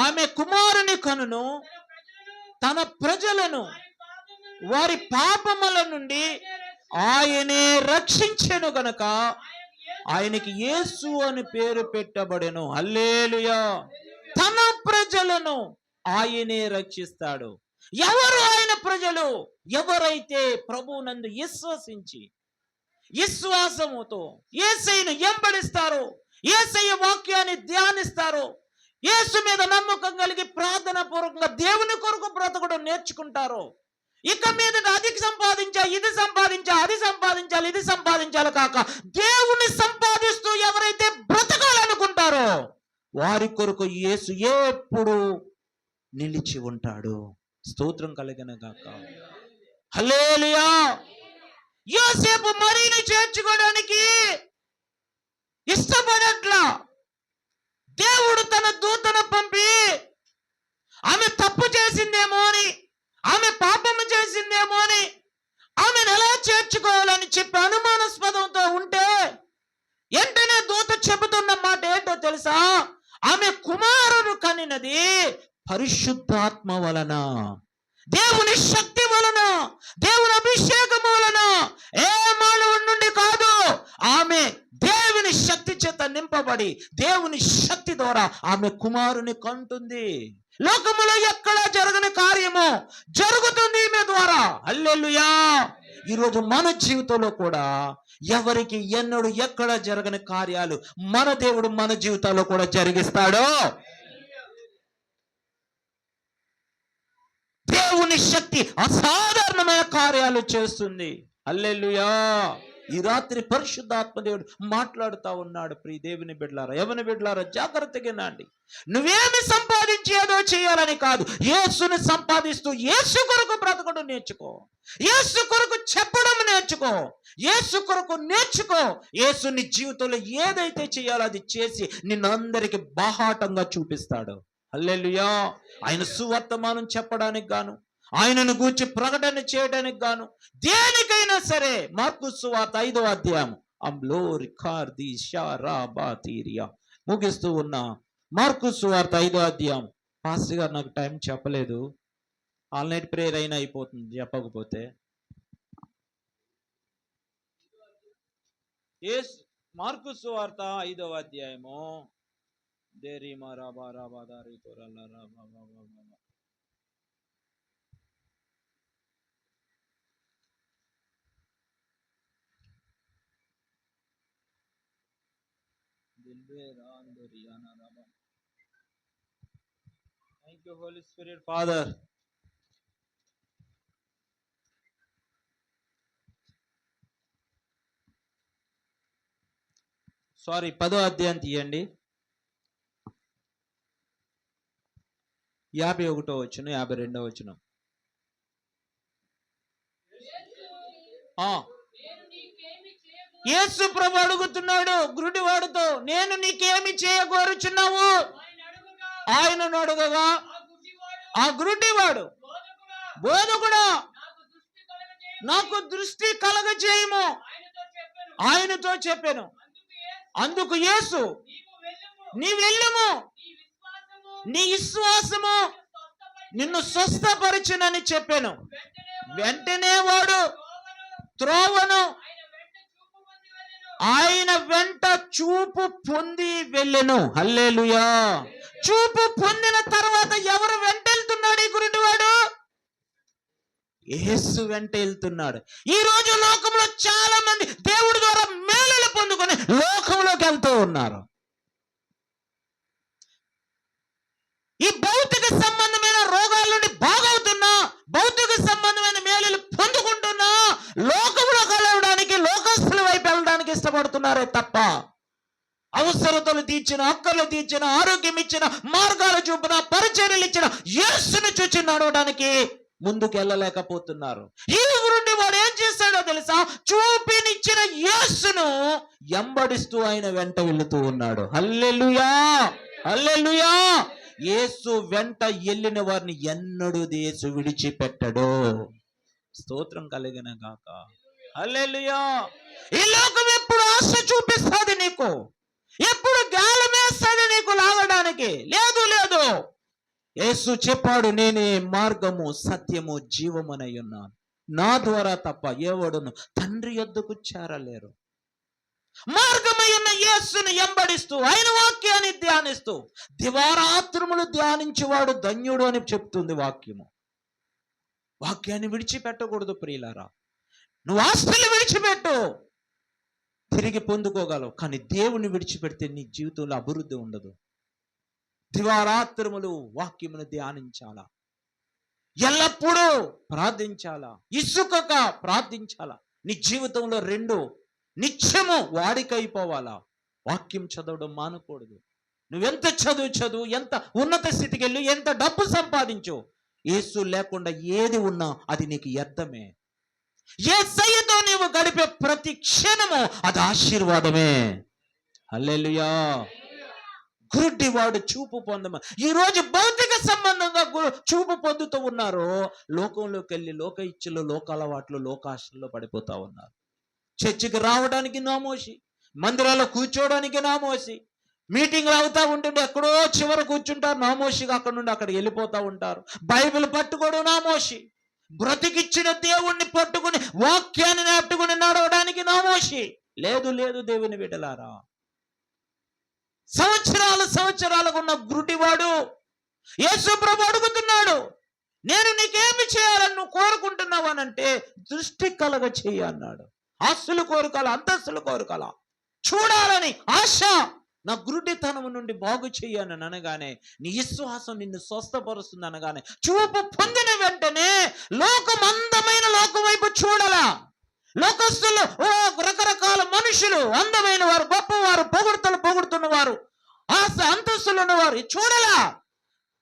ఆమె కుమారుని కనును, తన ప్రజలను వారి పాపముల నుండి ఆయనే రక్షించెను గనక ఆయనకి యేసు అని పేరు పెట్టబడెను. హల్లెలూయా. తన ప్రజలను ఆయనే రక్షిస్తాడు. ఎవరు ఆయన ప్రజలు? ఎవరైతే ప్రభువునందు విశ్వసించి విశ్వాసముతో యేసయ్యను వెంబడిస్తారో, యేసయ్య వాక్యాన్ని ధ్యానిస్తారో, యేసు మీద నమ్మకం కలిగి ప్రార్థన పూర్వకంగా దేవుని కొరకు బ్రతకడం నేర్చుకుంటారో, ఇక మీద అది సంపాదించా, ఇది సంపాదించా, అది సంపాదించాలి, ఇది సంపాదించాలి కాక దేవుని సంపాదిస్తూ ఎవరైతే బ్రతకాలనుకుంటారో వారి కొరకు యేసు ఎప్పుడు నిలిచి ఉంటాడు. స్తోత్రం కలుగును గాక. హల్లెలూయా. యోసేపు మరియును చేర్చుకోవడానికి ఇష్టపడట్లా. దేవుడు తన దూతను పంపి ఆమె తప్పు చేసిందేమో అని, ఆమె పాపము చేసిందేమో అని, ఆమెను ఎలా చేర్చుకోవాలని చెప్పి అనుమానాస్పదంతో ఉంటే వెంటనే దూత చెబుతున్న మాట ఏంటో తెలుసా? ఆమె కుమారుడు కనినది పరిశుద్ధాత్మ వలన, దేవుని శక్తి వలన, దేవుని అభిషేకం వలన, ఏ మానవుడి నుండి కాదు. ఆమె దేవుని శక్తి చేత నింపబడి దేవుని శక్తి ద్వారా ఆమె కుమారుని కంటుంది. లోకములో ఎక్కడ జరగని కార్యము జరుగుతుంది ఈమె ద్వారా. హల్లెలూయా. ఈరోజు మన జీవితంలో కూడా ఎవరికి ఎన్నడూ ఎక్కడ జరగని కార్యాలు మన దేవుడు మన జీవితాల్లో కూడా జరిగిస్తాడు. దేవుని శక్తి అసాధారణమైన కార్యాలు చేస్తుంది. హల్లెలూయా. ఈ రాత్రి పరిశుద్ధాత్మ దేవుడు మాట్లాడుతా ఉన్నాడు. ప్రియ దేవుని బిడ్డలారా, యవన బిడ్డలారా, జాగ్రత్తగా వినండి. నువ్వేమి సంపాదించి ఏదో చేయాలని కాదు, యేసుని సంపాదిస్తూ యేసు కొరకు బ్రతకడం నేర్చుకో, యేసు కొరకు చెప్పడం నేర్చుకో, యేసు కొరకు నేర్చుకో. యేసు నీ జీవితంలో ఏదైతే చేయాలో అది చేసి నిన్ను అందరికి బాహాటంగా చూపిస్తాడు. హల్లెలూయా. ఆయన సువర్తమానం చెప్పడానికి గాను, ఆయనను గూర్చి ప్రకటన చేయడానికి గాను, దేనికైనా సరే మార్కు సువార్త 5వ అధ్యాయం ముగిస్తూ ఉన్న మార్కు సువార్త 5వ అధ్యాయం. పాస్టర్ గారు నాకు టైం చెప్పలేదు, ఆల్ నైట్ ప్రేయర్ అయినా అయిపోతుంది చెప్పకపోతే. మార్కు సువార్త 5వ అధ్యాయము Thank you, Holy Spirit, Father. Sorry, 10వ అధ్యాయం తీయండి. 51వ వచనం, 52వ వచనం. యేసు ప్రభు అడుగుతున్నాడు గురుడివాడితో, నేను నీకేమి చేయగోరుచున్నావు? ఆయనను అడుగగా ఆ గురుడివాడు, బోధకుడా నాకు దృష్టి కలగజేయము ఆయనతో చెప్పాను. అందుకు యేసు, నీ వెళ్ళుము, నీ విశ్వాసము నిన్ను స్వస్థపరచునని చెప్పాను. వెంటనే వాడు త్రోవను ఆయన వెంట చూపు పొంది వెళ్ళెను. హల్లెలూయా. చూపు పొందిన తర్వాత ఎవరు వెంట వెళ్తున్నాడు? ఈ గురుడివాడు యేసు వెంట వెళ్తున్నాడు. ఈ రోజు లోకంలో చాలా మంది దేవుడి ద్వారా మేలులు పొందుకొని లోకంలోకి వెళ్తూ ఉన్నారు. ఈ భౌతిక సంబంధమైన రోగాల నుండి బాగవుతున్నా, భౌతిక సంబంధమైన మేలులు పొందుకుంటున్నా లోకంలో కలవడానికి, లోకస్తుల వైపు వెళ్ళడానికి ఇష్టపడుతున్నారే తప్ప అవసరతలు తీర్చిన, అక్కర్లు తీర్చిన, ఆరోగ్యం ఇచ్చిన, మార్గాలు చూపిన, పరిచర్యలు ఇచ్చిన యేసును చూచి నడవడానికి ముందుకు వెళ్ళలేకపోతున్నారు. ఈ గురుడి వాడు ఏం చేశాడో తెలుసా? చూపినిచ్చిన యేసును ఎంబడిస్తూ ఆయన వెంట వెళుతూ ఉన్నాడు. హల్లెలూయా, హల్లెలూయా. యేసు వెంట వెళ్ళిన వారిని ఎన్నడూ యేసు విడిచిపెట్టడు. స్తోత్రం కలిగిన గాక. హల్లెలూయా. ఈ లోకం ఎప్పుడు ఆశ చూపిస్తుంది నీకు, ఎప్పుడు గాలమేస్తుంది నీకు లాగడానికి. లేదు లేదు, యేసు చెప్పాడు, నేనే మార్గము సత్యము జీవమునై ఉన్నాను, నా ద్వారా తప్ప ఎవడును తండ్రి యొద్దకు చేరలేరు. మార్గమై ఉన్న యేసును ఎంబడిస్తూ ఆయన వాక్యాన్ని ధ్యానిస్తూ దివారాత్రములు ధ్యానించేవాడు ధన్యుడు అని చెప్తుంది వాక్యము. వాక్యాన్ని విడిచిపెట్టకూడదు ప్రియులారా. నువ్వు ఆస్తులు విడిచిపెట్టు, తిరిగి పొందుకోగలవు, కానీ దేవుని విడిచిపెడితే నీ జీవితంలో అభివృద్ధి ఉండదు. దివారాత్రములు వాక్యమును ధ్యానించాలా, ఎల్లప్పుడూ ప్రార్థించాలా, ఇసుకక ప్రార్థించాలా. నీ జీవితంలో రెండు నిత్యము వాడికైపోవాలా. వాక్యం చదవడం మానకూడదు. నువ్వెంత చదువు, ఎంత ఉన్నత స్థితికి వెళ్ళు, ఎంత డబ్బు సంపాదించు, యేసు లేకుండా ఏది ఉన్నా అది నీకు వ్యర్థమే. యేసయ్యతో నీవు గడిపే ప్రతి క్షణము అది ఆశీర్వాదమే. హల్లెలూయా. గురుడి వాడు చూపు పొందమ. ఈ రోజు భౌతిక సంబంధంగా చూపు పొందుతూ ఉన్నారు. లోకంలోకి వెళ్ళి లోక ఇచ్చలు, లోక అలవాట్లు, లోకాశల్లో పడిపోతా ఉన్నారు. చర్చికి రావడానికి నామోసి, మందిరాల్లో కూర్చోవడానికి నామోసి, మీటింగ్లు అవుతా ఉంటుంటే ఎక్కడో చివర కూర్చుంటారు, నామోసిగా అక్కడ నుండి అక్కడికి వెళ్ళిపోతా ఉంటారు. బైబిల్ పట్టుకోవడం నామోసి, బ్రతికిచ్చిన దేవుణ్ణి పట్టుకుని వాక్యాన్ని నాటుకుని నడవడానికి నామోసి. లేదు లేదు దేవుని బిడ్డలారా, సంవత్సరాలుగా ఉన్న గురుడివాడు యేసు ప్రభు అడుగుతున్నాడు, నేను నీకేమి చేయాలని నువ్వు కోరుకుంటున్నావు అని అంటే, దృష్టి కలగ చెయ్యి అన్నాడు. ఆస్తులు కోరుకోవాలా, అంతస్తులు కోరుకోవాలా, చూడాలని ఆశ, నా గురుడితనం నుండి బాగు చెయ్యని అనగానే, నీ విశ్వాసం నిన్ను స్వస్థపరుస్తుంది అనగానే, చూపు పొందిన వెంటనే లోకం అందమైన లోకం వైపు చూడాలా. లోకస్తులు రకరకాల మనుషులు, అందమైన వారు, గొప్పవారు, పొగుడుతున్న వారు, అంతస్తులు ఉన్నవారు చూడలా,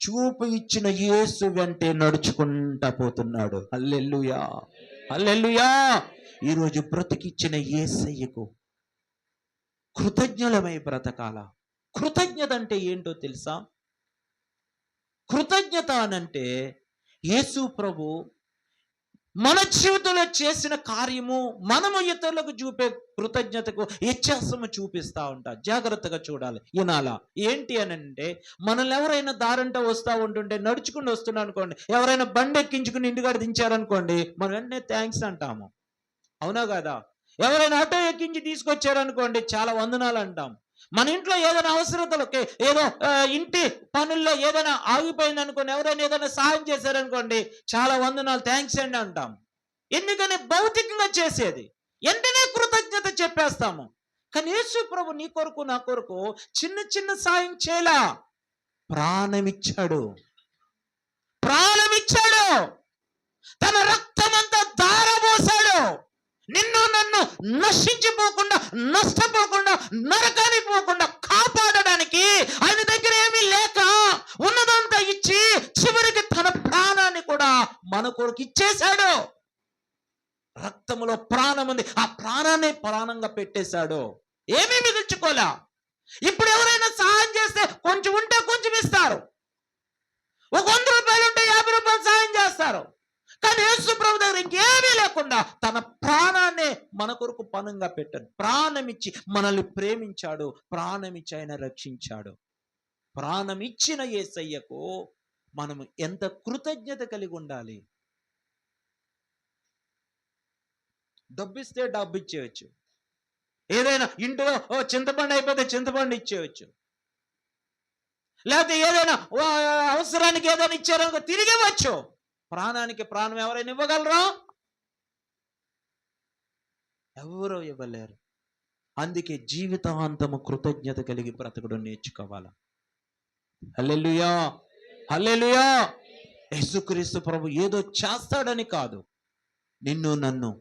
చూపు ఇచ్చిన యేసు వెంటే నడుచుకుంటా పోతున్నాడు. హల్లెలూయా, హల్లెలూయా. ఈరోజు బ్రతికిచ్చిన యేసయ్యకు కృతజ్ఞులమై బ్రతకాల. కృతజ్ఞత అంటే ఏంటో తెలుసా? కృతజ్ఞత అనంటే యేసు ప్రభు మన జీవితంలో చేసిన కార్యము మనము ఇతరులకు చూపే కృతజ్ఞతకు వ్యత్యాసము చూపిస్తా ఉంటా. జాగ్రత్తగా చూడాలి, వినాలా. ఏంటి అని అంటే, మనల్ని ఎవరైనా దారంట వస్తూ ఉంటుంటే, నడుచుకుని వస్తున్నాం అనుకోండి, ఎవరైనా బండి ఎక్కించుకుని ఇంటికాడ దించారనుకోండి, మనం వెంటనే థ్యాంక్స్ అంటాము. అవునా కదా? ఎవరైనా ఆటో ఎక్కించి తీసుకొచ్చారనుకోండి, చాలా వందనాలు అంటాం. మన ఇంట్లో ఏదైనా అవసరతలకి, ఏదో ఇంటి పనుల్లో ఏదైనా ఆగిపోయింది అనుకోండి, ఎవరైనా ఏదైనా సహాయం చేశారనుకోండి, చాలా వందనాలు, థ్యాంక్స్ అండి అంటాం. ఎందుకని? భౌతికంగా చేసేది వెంటనే కృతజ్ఞత చెప్పేస్తాము. కానీ యేసు ప్రభు నీ కొరకు నా కొరకు చిన్న చిన్న సాయం చేయలా, ప్రాణమిచ్చాడు. ప్రాణమిచ్చాడు, తన రక్తమంతా ధారపోసాడు. నిన్ను నన్ను నశించిపోకుండా, నష్టపోకుండా, నరకానికి పోకుండా కాపాడడానికి ఆయన దగ్గర ఏమీ లేక ఉన్నదంతా ఇచ్చి చివరికి తన ప్రాణాన్ని కూడా మన కొరకు ఇచ్చేశాడు. రక్తములో ప్రాణం ఉంది, ఆ ప్రాణాన్ని ప్రాణంగా పెట్టేశాడు. ఏమీ మిగుల్చుకోలే. ఇప్పుడు ఎవరైనా సహాయం చేస్తే కొంచెం ఉంటే కొంచెం ఇస్తారు, ఒక 100 రూపాయలు ఉంటే 50 రూపాయలు సహాయం చేస్తారు. కానీ యేసు ప్రభు దగ్గర ఇంకేమీ లేకుండా తన ప్రాణాన్ని మన కొరకు పణంగా పెట్టాడు. ప్రాణమిచ్చి మనల్ని ప్రేమించాడు, ప్రాణమిచ్చి ఆయన రక్షించాడు. ప్రాణమిచ్చిన యేసయ్యకు మనము ఎంత కృతజ్ఞత కలిగి ఉండాలి. డబ్బిస్తే డబ్బు ఇచ్చేయచ్చు, ఏదైనా ఇంట్లో చింతపండు అయిపోతే చింతపండు ఇచ్చేయచ్చు, లేకపోతే ఏదైనా అవసరానికి ఏదైనా ఇచ్చారనుకో తిరిగి ఇవ్వచ్చు. ప్రాణానికి ప్రాణం ఎవరైనా ఇవ్వగలరా? ఎవరో ఇవ్వలేరు. అందుకే జీవితాంతము కృతజ్ఞత కలిగి బ్రతకడం నేర్చుకోవాలా. హల్లెలూయా, హల్లెలూయా. యేసుక్రీస్తు ప్రభు ఏదో చేస్తాడని కాదు, నిన్ను నన్ను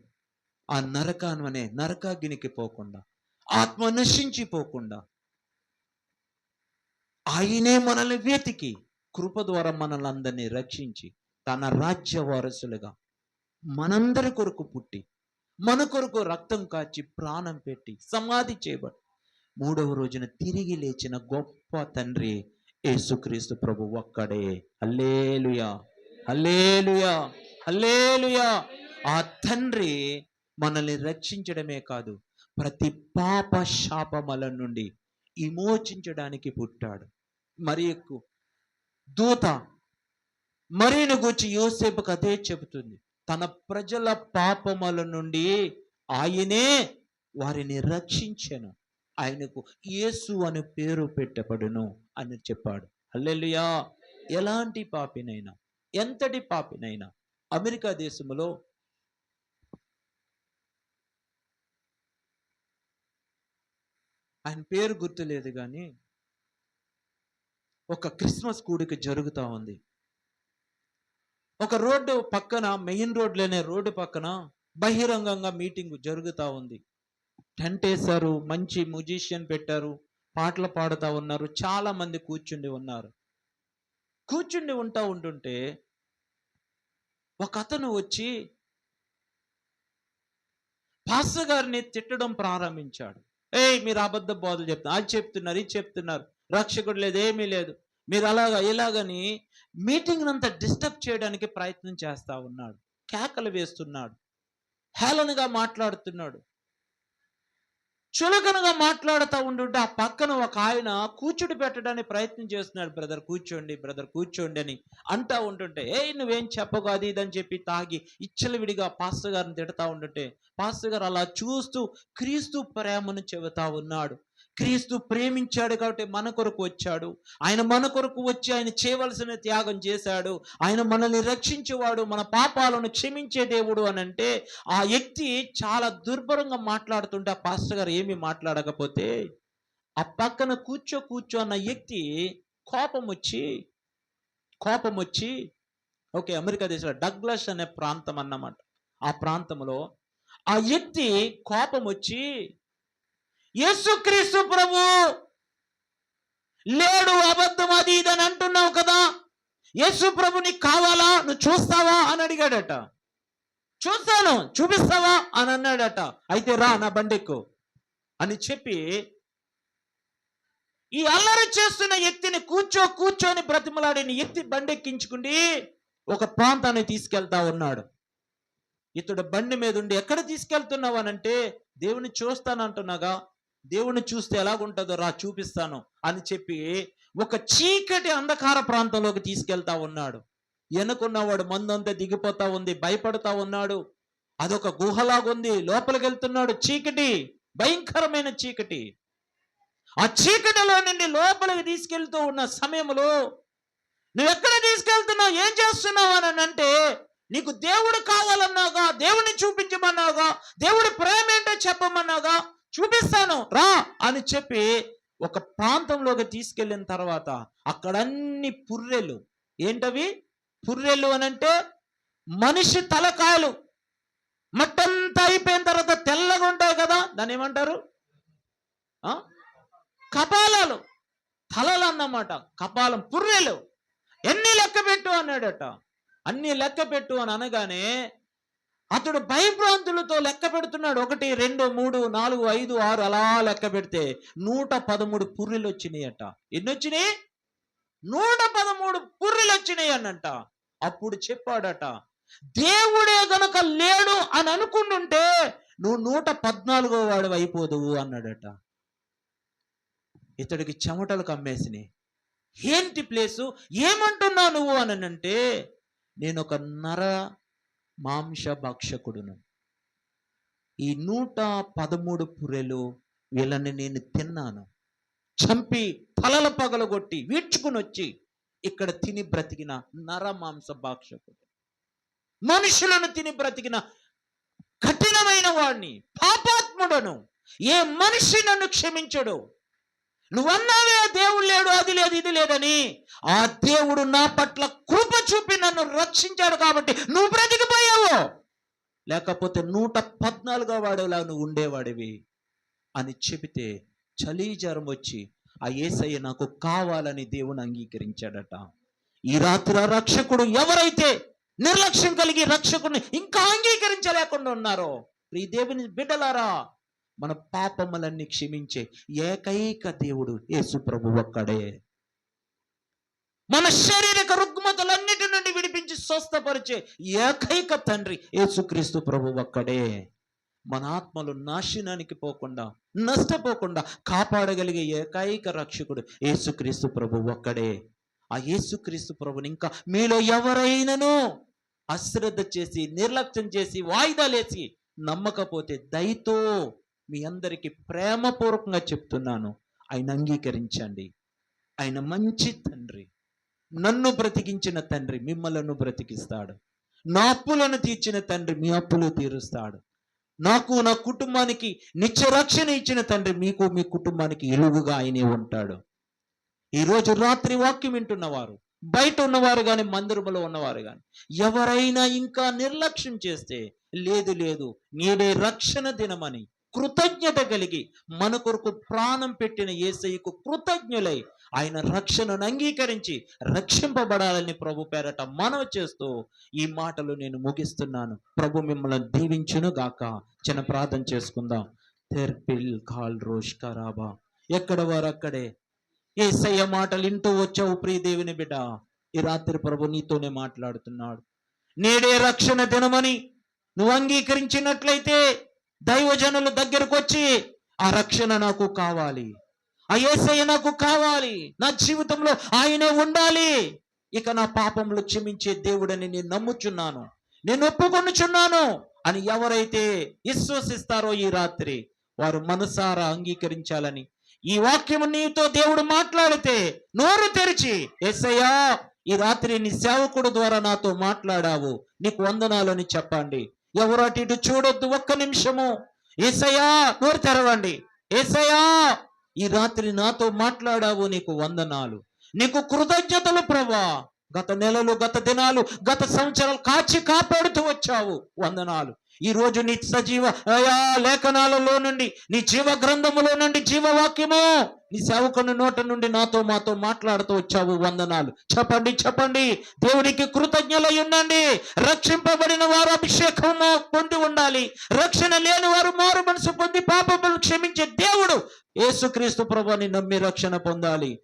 ఆ నరకాగ్నికి పోకుండా, ఆత్మ నశించిపోకుండా ఆయనే మనల్ని వెతికి కృప ద్వారా మనల్ని అందరినీ రక్షించి తన రాజ్య వారసులుగా మనందరి కొరకు పుట్టి, మన కొరకు రక్తం కాచి, ప్రాణం పెట్టి, సమాధి చేయబడి 3వ రోజున తిరిగి లేచిన గొప్ప తండ్రి యేసుక్రీస్తు ప్రభు ఒక్కడే. హల్లెలూయా, హల్లెలూయా, హల్లెలూయా. ఆ తండ్రి మనల్ని రక్షించడమే కాదు, ప్రతి పాప శాపముల నుండి విమోచించడానికి పుట్టాడు. మరియకు దూత మరియను గూర్చి యోసేపుకు అదే చెబుతుంది. తన ప్రజల పాపముల నుండి ఆయనే వారిని రక్షించెను, ఆయనకు యేసు అని పేరు పెట్టబడును అని చెప్పాడు. హల్లెలూయా. ఎలాంటి పాపినైనా, ఎంతటి పాపినైనా, అమెరికా దేశంలో ఆయన పేరు గుర్తులేదు కానీ ఒక క్రిస్మస్ కూడిక జరుగుతూ ఉంది. ఒక రోడ్డు పక్కన, మెయిన్ రోడ్లోనే రోడ్డు పక్కన బహిరంగంగా మీటింగ్ జరుగుతూ ఉంది. టెంట్ వేశారు, మంచి మ్యూజిషియన్ పెట్టారు, పాటలు పాడుతూ ఉన్నారు, చాలా మంది కూర్చుండి ఉన్నారు. కూర్చుండి ఉంటుంటే ఒక అతను వచ్చి పాస్టర్ గారిని తిట్టడం ప్రారంభించాడు. మీరు అబద్ధ బోధలు చెప్తున్నారు, అది చెప్తున్నారు, ఇది చెప్తున్నారు, రక్షకుడు లేదు, ఏమీ లేదు, మీరు అలాగా ఇలాగని మీటింగ్ అంతా డిస్టర్బ్ చేయడానికి ప్రయత్నం చేస్తా ఉన్నాడు. కేకలు వేస్తున్నాడు, హేళనగా మాట్లాడుతున్నాడు, చులకనగా మాట్లాడుతూ ఉంటుంటే ఆ పక్కన ఒక ఆయన కూర్చుడి పెట్టడానికి ప్రయత్నం చేస్తున్నాడు. బ్రదర్ కూర్చోండి, బ్రదర్ కూర్చోండి అని అంటా ఉంటుంటే, నువ్వేం చెప్పకు అది ఇదని చెప్పి తాగి ఇచ్చలవిడిగా పాస్టర్ గారిని తిడతా ఉంటుంటే, పాస్టర్ గారు అలా చూస్తూ క్రీస్తు ప్రేమను చెబుతా ఉన్నాడు. క్రీస్తు ప్రేమించాడు కాబట్టి మన కొరకు వచ్చాడు, ఆయన మన కొరకు వచ్చి ఆయన చేయవలసిన త్యాగం చేశాడు, ఆయన మనల్ని రక్షించేవాడు, మన పాపాలను క్షమించే దేవుడు అని అంటే, ఆ వ్యక్తి చాలా దుర్భరంగా మాట్లాడుతుంటే ఆ పాస్టర్ గారు ఏమీ మాట్లాడకపోతే, ఆ పక్కన కూర్చో అన్న వ్యక్తి కోపం వచ్చి ఓకే, అమెరికా దేశంలో డగ్లస్ అనే ప్రాంతం అన్నమాట. ఆ ప్రాంతంలో ఆ వ్యక్తి కోపం వచ్చి, యేసుక్రీస్తు ప్రభు లేడు, అబద్ధం అది ఇదని అంటున్నావు కదా, యేసు ప్రభు నీకు కావాలా, నువ్వు చూస్తావా అని అడిగాడట. చూస్తాను, చూపిస్తావా అని అన్నాడట. అయితే రా నా బండెక్కు అని చెప్పి ఈ అల్లరి చేస్తున్న వ్యక్తిని కూర్చొని బ్రతిమలాడిన వ్యక్తి బండెక్కించుకుండి ఒక ప్రాంతాన్ని తీసుకెళ్తా ఉన్నాడు. ఇతడు బండి మీద ఉండి, ఎక్కడ తీసుకెళ్తున్నావు అనంటే, దేవుని చూస్తానంటున్నాగా, దేవుని చూస్తే ఎలాగుంటుందో రా చూపిస్తాను అని చెప్పి ఒక చీకటి అంధకార ప్రాంతంలోకి తీసుకెళ్తా ఉన్నాడు. వెనుకున్నవాడు మందంతా దిగిపోతా ఉంది, భయపడతా ఉన్నాడు. అదొక గుహలాగుంది, లోపలికి వెళ్తున్నాడు. చీకటి, భయంకరమైన చీకటి. ఆ చీకటిలో నుండి లోపలికి తీసుకెళ్తూ ఉన్న సమయంలో, నువ్వెక్కడ తీసుకెళ్తున్నావు, ఏం చేస్తున్నావు అని అంటే, నీకు దేవుడు కావాలన్నాగా, దేవుడిని చూపించమన్నాగా, దేవుడి ప్రేమ ఏంటో చెప్పమన్నాగా, చూపిస్తాను రా అని చెప్పి ఒక ప్రాంతంలోకి తీసుకెళ్ళిన తర్వాత అక్కడ అన్ని పుర్రెలు. ఏంటవి పుర్రెలు అనంటే? మనిషి తలకాయలు. మట్టంతా అయిపోయిన తర్వాత తెల్లగా ఉంటాయి కదా, దాన్ని ఏమంటారు? కపాలాలు, తలలు అన్నమాట. కపాలం, పుర్రెలు. ఎన్ని లెక్క పెట్టు అన్నాడట. అన్ని లెక్క పెట్టు అని అనగానే అతడు భయభ్రాంతులతో లెక్క పెడుతున్నాడు. 1 2 3 4 5 6 అలా లెక్క పెడితే 113 పుర్రెలు వచ్చినాయట. ఎన్ని వచ్చినాయి? 113 పుర్రెలు వచ్చినాయి అనంట. అప్పుడు చెప్పాడట, దేవుడే గనక లేడు అని అనుకుంటుంటే నువ్వు 114వ వాడు అయిపోదువు అన్నాడట. ఇతడికి చెమటలు కమ్మేసినాయి. ఏంటి ప్లేసు, ఏమంటున్నావు నువ్వు అని అంటే, నేను ఒక నర మాంస భక్షకుడును. ఈ 113 పుర్రెలు వీళ్ళని నేను తిన్నాను, చంపి తలల పగలగొట్టి వీడ్చుకుని వచ్చి ఇక్కడ తిని బ్రతికిన నర మాంస భక్షకుడు, మనుషులను తిని బ్రతికిన కఠినమైన వాడిని, పాపాత్ముడను. ఏ మనిషి నన్ను క్షమించడు. నువ్వన్నావే దేవుడు లేడు, అది లేదు ఇది లేదని. ఆ దేవుడు నా పట్ల కృప చూపి నన్ను రక్షించాడు కాబట్టి నువ్వు బ్రతికిపోయావు, లేకపోతే 114వ వాడులా నువ్వు ఉండేవాడివి అని చెబితే చలి జ్వరం వచ్చి ఆ యేసయ్య నాకు కావాలని దేవుని అంగీకరించాడట. ఈ రాత్రి రక్షకుడు ఎవరైతే నిర్లక్ష్యం కలిగి రక్షకుడిని ఇంకా అంగీకరించలేకుండా ఉన్నారో, ఈ దేవుని బిడ్డలారా, మన పాపములన్నీ క్షమించే ఏకైక దేవుడు యేసు ప్రభు ఒక్కడే. మన శారీరక రుగ్మతలన్నిటి నుండి విడిపించి స్వస్థపరిచే ఏకైక తండ్రి యేసుక్రీస్తు ప్రభు ఒక్కడే. మన ఆత్మలు నాశనానికి పోకుండా, నష్టపోకుండా కాపాడగలిగే ఏకైక రక్షకుడు యేసుక్రీస్తు ప్రభు ఒక్కడే. ఆ యేసుక్రీస్తు ప్రభుని ఇంకా మీలో ఎవరైనాను అశ్రద్ధ చేసి, నిర్లక్ష్యం చేసి, వాయిదాలేసి నమ్మకపోతే దయతో మీ అందరికీ ప్రేమపూర్వకంగా చెప్తున్నాను, ఆయన అంగీకరించండి. ఆయన మంచి తండ్రి, నన్ను బ్రతికించిన తండ్రి మిమ్మలను బ్రతికిస్తాడు. నా అప్పులను తీర్చిన తండ్రి మీ అప్పులు తీరుస్తాడు. నాకు, నా కుటుంబానికి నిత్య రక్షణ ఇచ్చిన తండ్రి మీకు, మీ కుటుంబానికి ఎలుగుగా ఆయనే ఉంటాడు. ఈరోజు రాత్రి వాక్యం వింటున్నవారు, బయట ఉన్నవారు కానీ, మందిరములో ఉన్నవారు కానీ, ఎవరైనా ఇంకా నిర్లక్ష్యం చేస్తే, లేదు లేదు నేడే రక్షణ దినమని కృతజ్ఞత కలిగి మన కొరకు ప్రాణం పెట్టిన యేసయ్యకు కృతజ్ఞులై ఆయన రక్షణను అంగీకరించి రక్షింపబడాలని ప్రభు పేరట మనవి చేస్తూ ఈ మాటలు నేను ముగిస్తున్నాను. ప్రభు మిమ్మల్ని దీవించును గాక. చిన్న ప్రార్థన చేసుకుందాం. తెర్పిల్ కాల్ రోష్ కరాబా. ఎక్కడ వారు అక్కడే యేసయ్య మాటలు వింటూ వచ్చావు ప్రియ దేవుని బిడ్డ. ఈ రాత్రి ప్రభు నీతోనే మాట్లాడుతున్నాడు. నేడే రక్షణ దినమని నువ్వు అంగీకరించినట్లయితే దైవజనుల దగ్గరకు వచ్చి, ఆ రక్షణ నాకు కావాలి, ఆ యేసయ్య నాకు కావాలి, నా జీవితంలో ఆయనే ఉండాలి, ఇక నా పాపములు క్షమించే దేవుడని నేను నమ్ముచున్నాను, నేను ఒప్పుకొనుచున్నాను అని ఎవరైతే విశ్వసిస్తారో ఈ రాత్రి వారు మనసారా అంగీకరించాలని ఈ వాక్యము నీతో దేవుడు మాట్లాడితే నోరు తెరిచి, యేసయ్యా ఈ రాత్రి నీ సేవకుడు ద్వారా నాతో మాట్లాడావు, నీకు వందనాలని చెప్పండి. ఎవరు అటు ఇటు చూడొద్దు, ఒక్క నిమిషము. యేసయ్యా నోరు తెరవండి. యేసయ్యా ఈ రాత్రి నాతో మాట్లాడావు, నీకు వందనాలు, నీకు కృతజ్ఞతలు ప్రభా. గత నెలలు, గత దినాలు, గత సంవత్సరాలు కాచి కాపాడుతూ వచ్చావు, వందనాలు. ఈ రోజు నీ సజీవ అయా లేఖనాలలో నుండి, నీ జీవ గ్రంథములో నుండి జీవవాక్యము నీ సేవకుని నోట నుండి మాతో మాట్లాడుతూ వచ్చావు. వందనాలు. చెప్పండి. దేవునికి కృతజ్ఞులై ఉండండి. రక్షింపబడిన వారు అభిషేకము పొంది ఉండాలి. రక్షణ లేని వారు మారు మనసు పొంది పాపములను క్షమించే దేవుడు యేసుక్రీస్తు ప్రభువుని నమ్మి రక్షణ పొందాలి.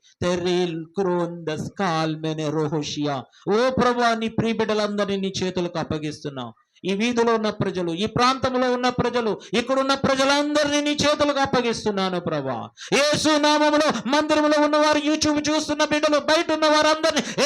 ఓ ప్రభువా, నీ ప్రియబిడ్డలందరినీ నీ చేతులకు అప్పగిస్తున్నావు. ఈ వీధిలో ఉన్న ప్రజలు, ఈ ప్రాంతంలో ఉన్న ప్రజలు, ఇక్కడున్న ప్రజలందరినీ నీ చేతులకు అప్పగిస్తున్నాను ప్రభువా. యేసు నామములో మందిరంలో ఉన్నవారు, యూట్యూబ్ చూస్తున్న బిడ్డలు, బయట ఉన్న వారందరినీ